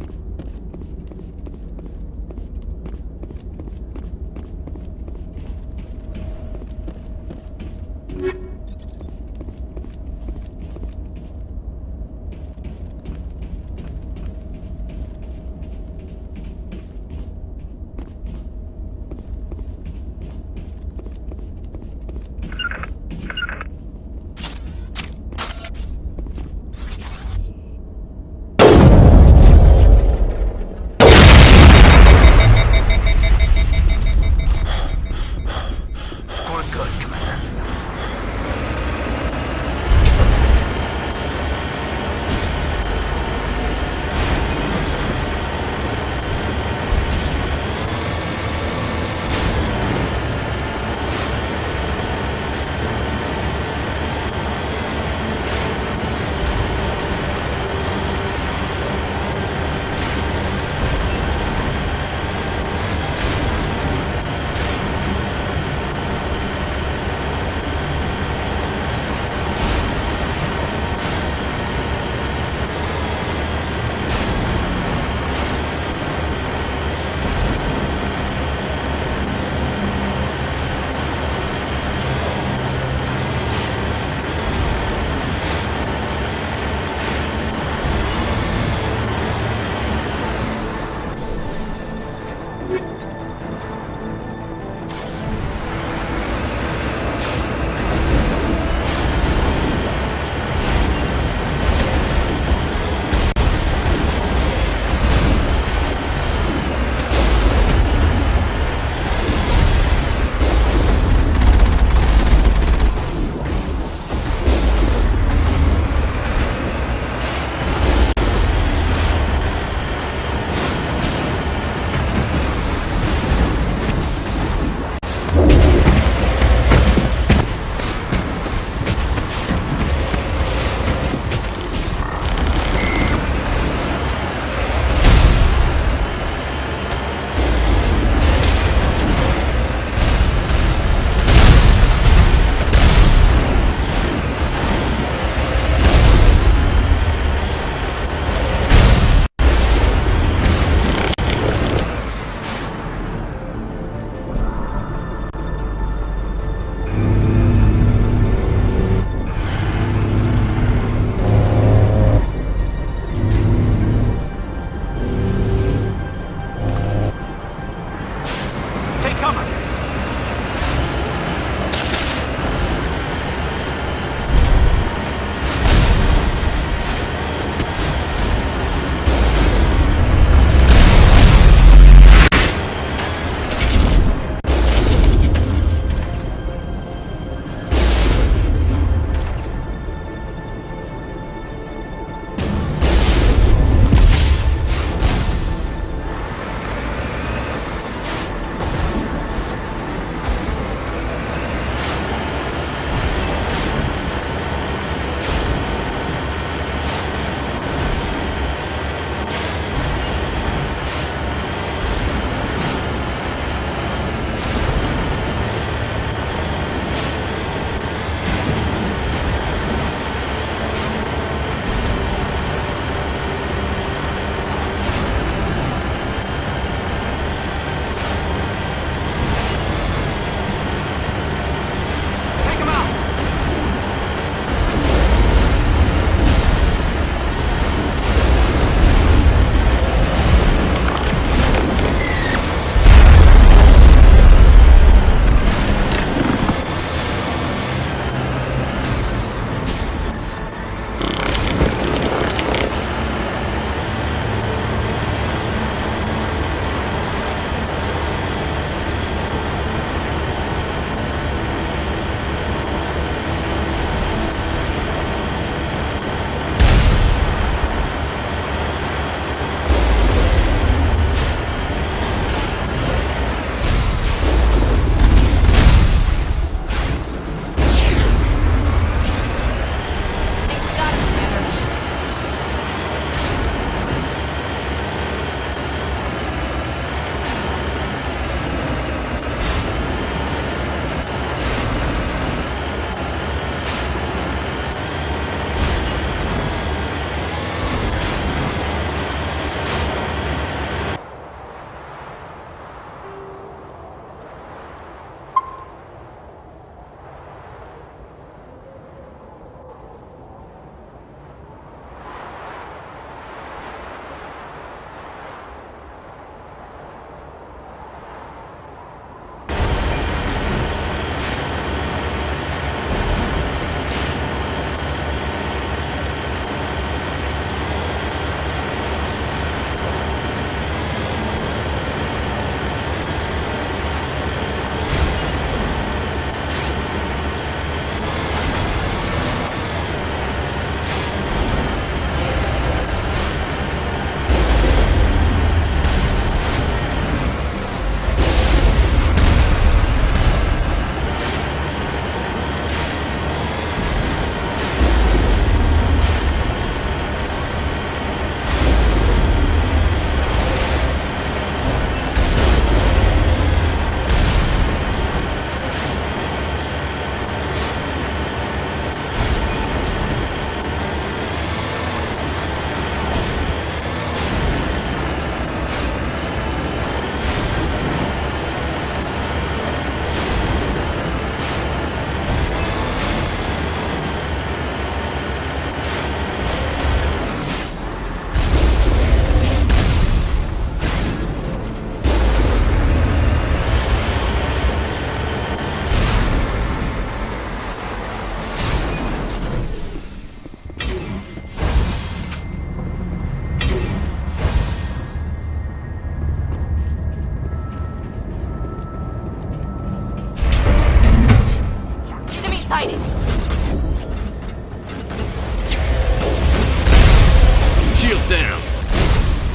Heads down.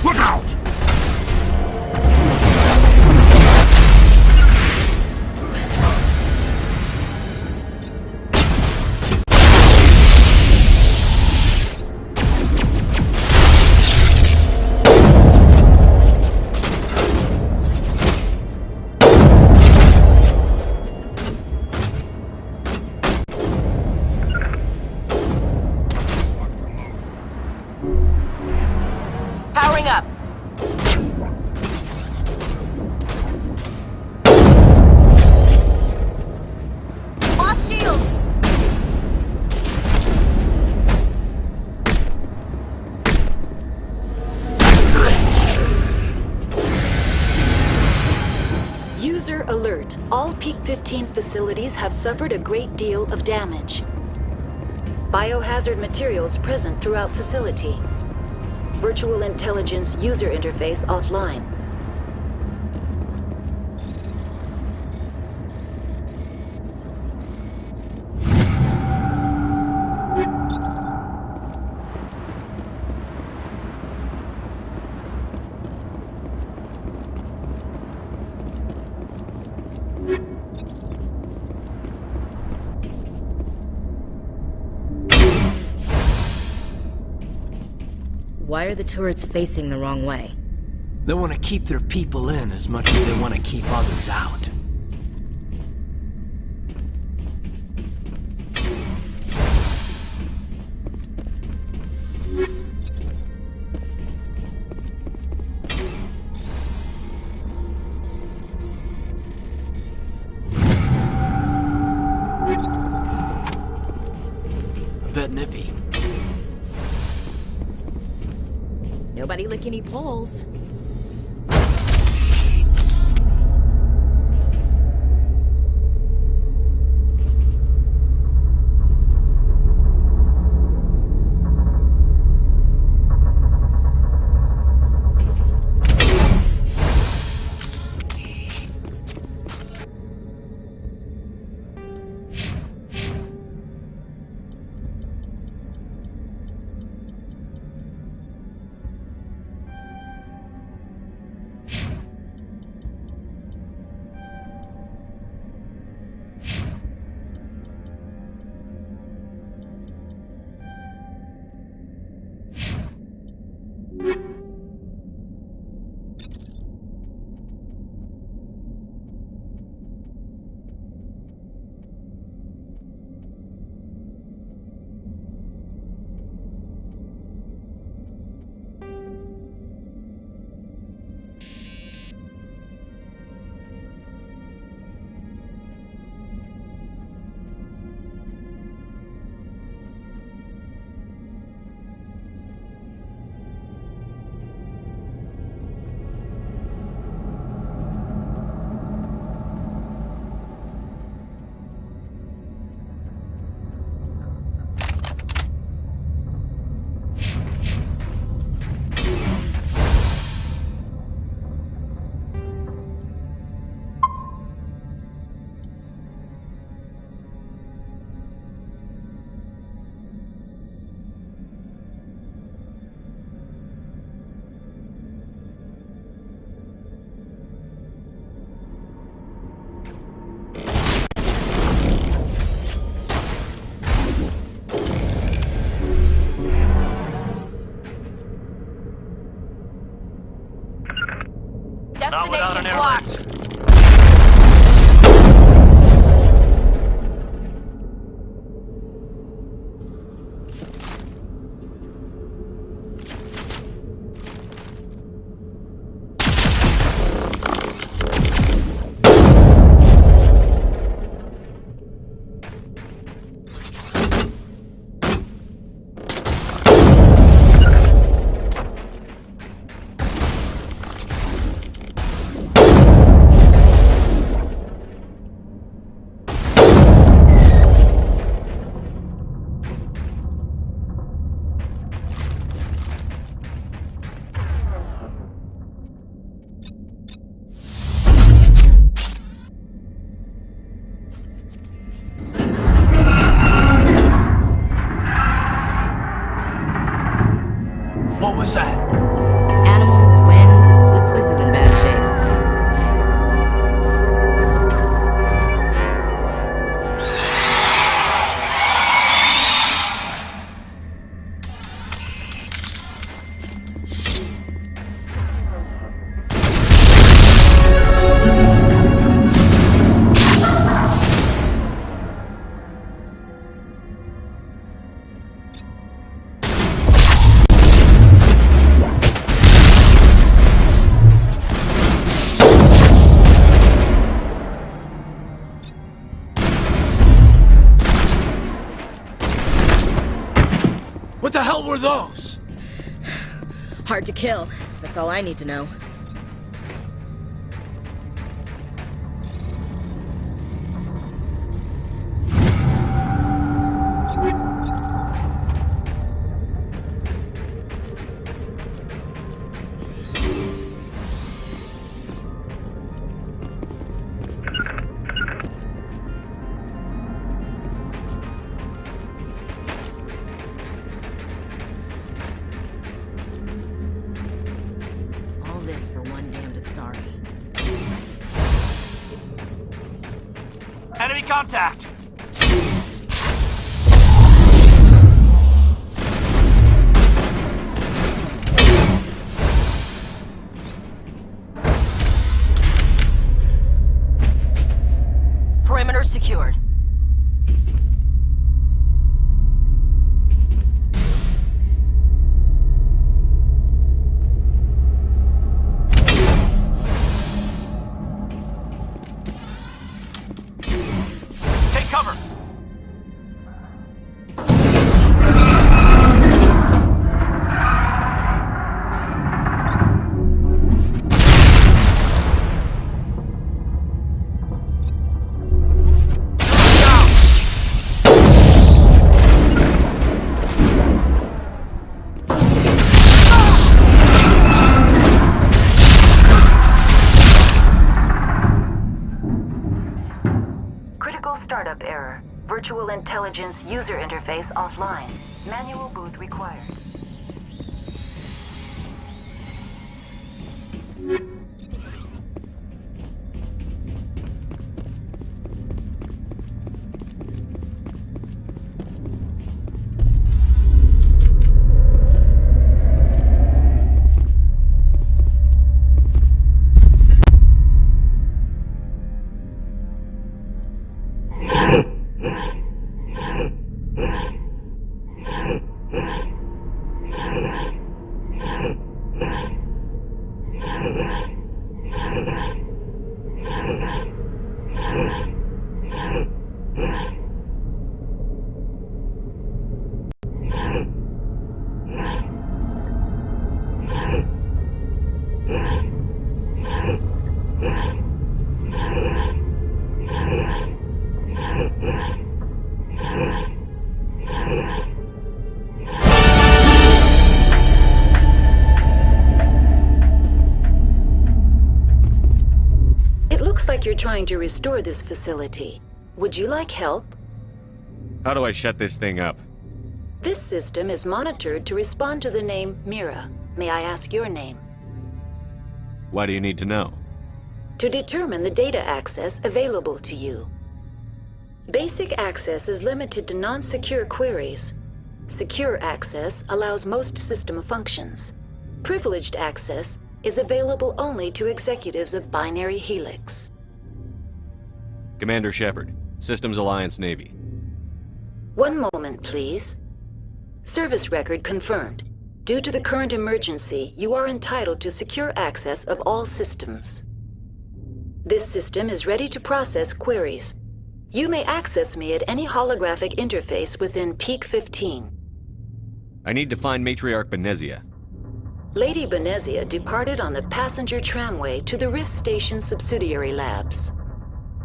Look out! Powering up. Lost shields. User alert. All Peak 15 facilities have suffered a great deal of damage. Biohazard materials present throughout facility. Virtual intelligence user interface offline. Why are the turrets facing the wrong way? They want to keep their people in as much as they want to keep others out. A bit nippy. Nobody lick any poles. Destination blocked. What was that? Animals, wind. This place is in bad shape. What the hell were those? Hard to kill. That's all I need to know. Enemy contact! Perimeter secured. Cover! Critical startup error. Virtual intelligence user interface offline. Manual boot required. Looks like you're trying to restore this facility. Would you like help? How do I shut this thing up? This system is monitored to respond to the name Mira. May I ask your name? Why do you need to know? To determine the data access available to you. Basic access is limited to non-secure queries. Secure access allows most system functions. Privileged access is available only to executives of Binary Helix. Commander Shepard, Systems Alliance Navy. One moment, please. Service record confirmed. Due to the current emergency, you are entitled to secure access of all systems. This system is ready to process queries. You may access me at any holographic interface within Peak 15. I need to find Matriarch Benezia. Lady Benezia departed on the passenger tramway to the Rift Station subsidiary labs.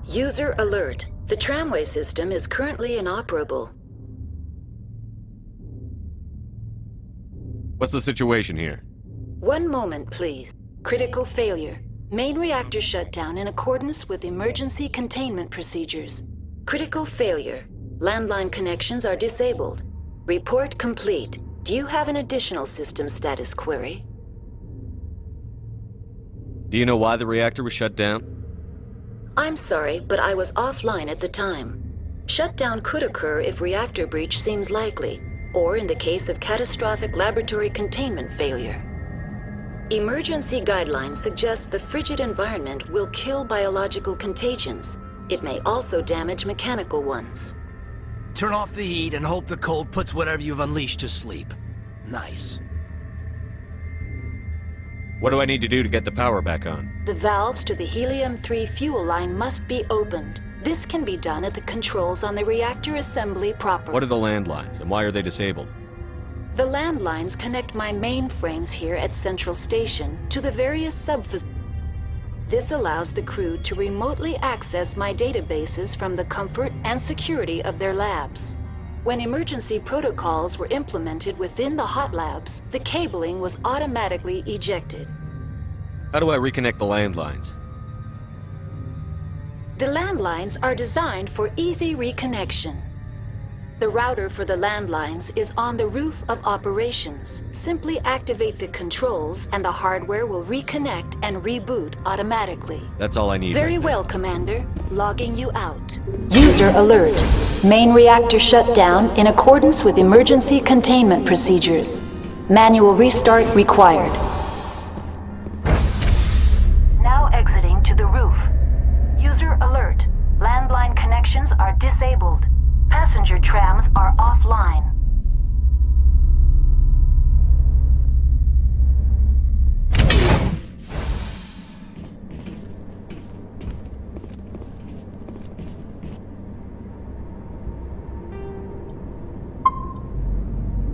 User alert. The tramway system is currently inoperable. What's the situation here? One moment, please. Critical failure. Main reactor shutdown in accordance with emergency containment procedures. Critical failure. Landline connections are disabled. Report complete. Do you have an additional system status query? Do you know why the reactor was shut down? I'm sorry, but I was offline at the time. Shutdown could occur if reactor breach seems likely, or in the case of catastrophic laboratory containment failure. Emergency guidelines suggest the frigid environment will kill biological contagions. It may also damage mechanical ones. Turn off the heat and hope the cold puts whatever you've unleashed to sleep. Nice. What do I need to do to get the power back on? The valves to the helium-3 fuel line must be opened. This can be done at the controls on the reactor assembly proper. What are the landlines, and why are they disabled? The landlines connect my mainframes here at Central Station to the various sub-facilities. This allows the crew to remotely access my databases from the comfort and security of their labs. When emergency protocols were implemented within the hot labs, the cabling was automatically ejected. How do I reconnect the landlines? The landlines are designed for easy reconnection. The router for the landlines is on the roof of operations. Simply activate the controls and the hardware will reconnect and reboot automatically. That's all I need. Very well, Commander. Logging you out. User alert. Main reactor shut down in accordance with emergency containment procedures. Manual restart required. Now exiting to the roof. User alert. Landline connections are disabled. Passenger trams are offline.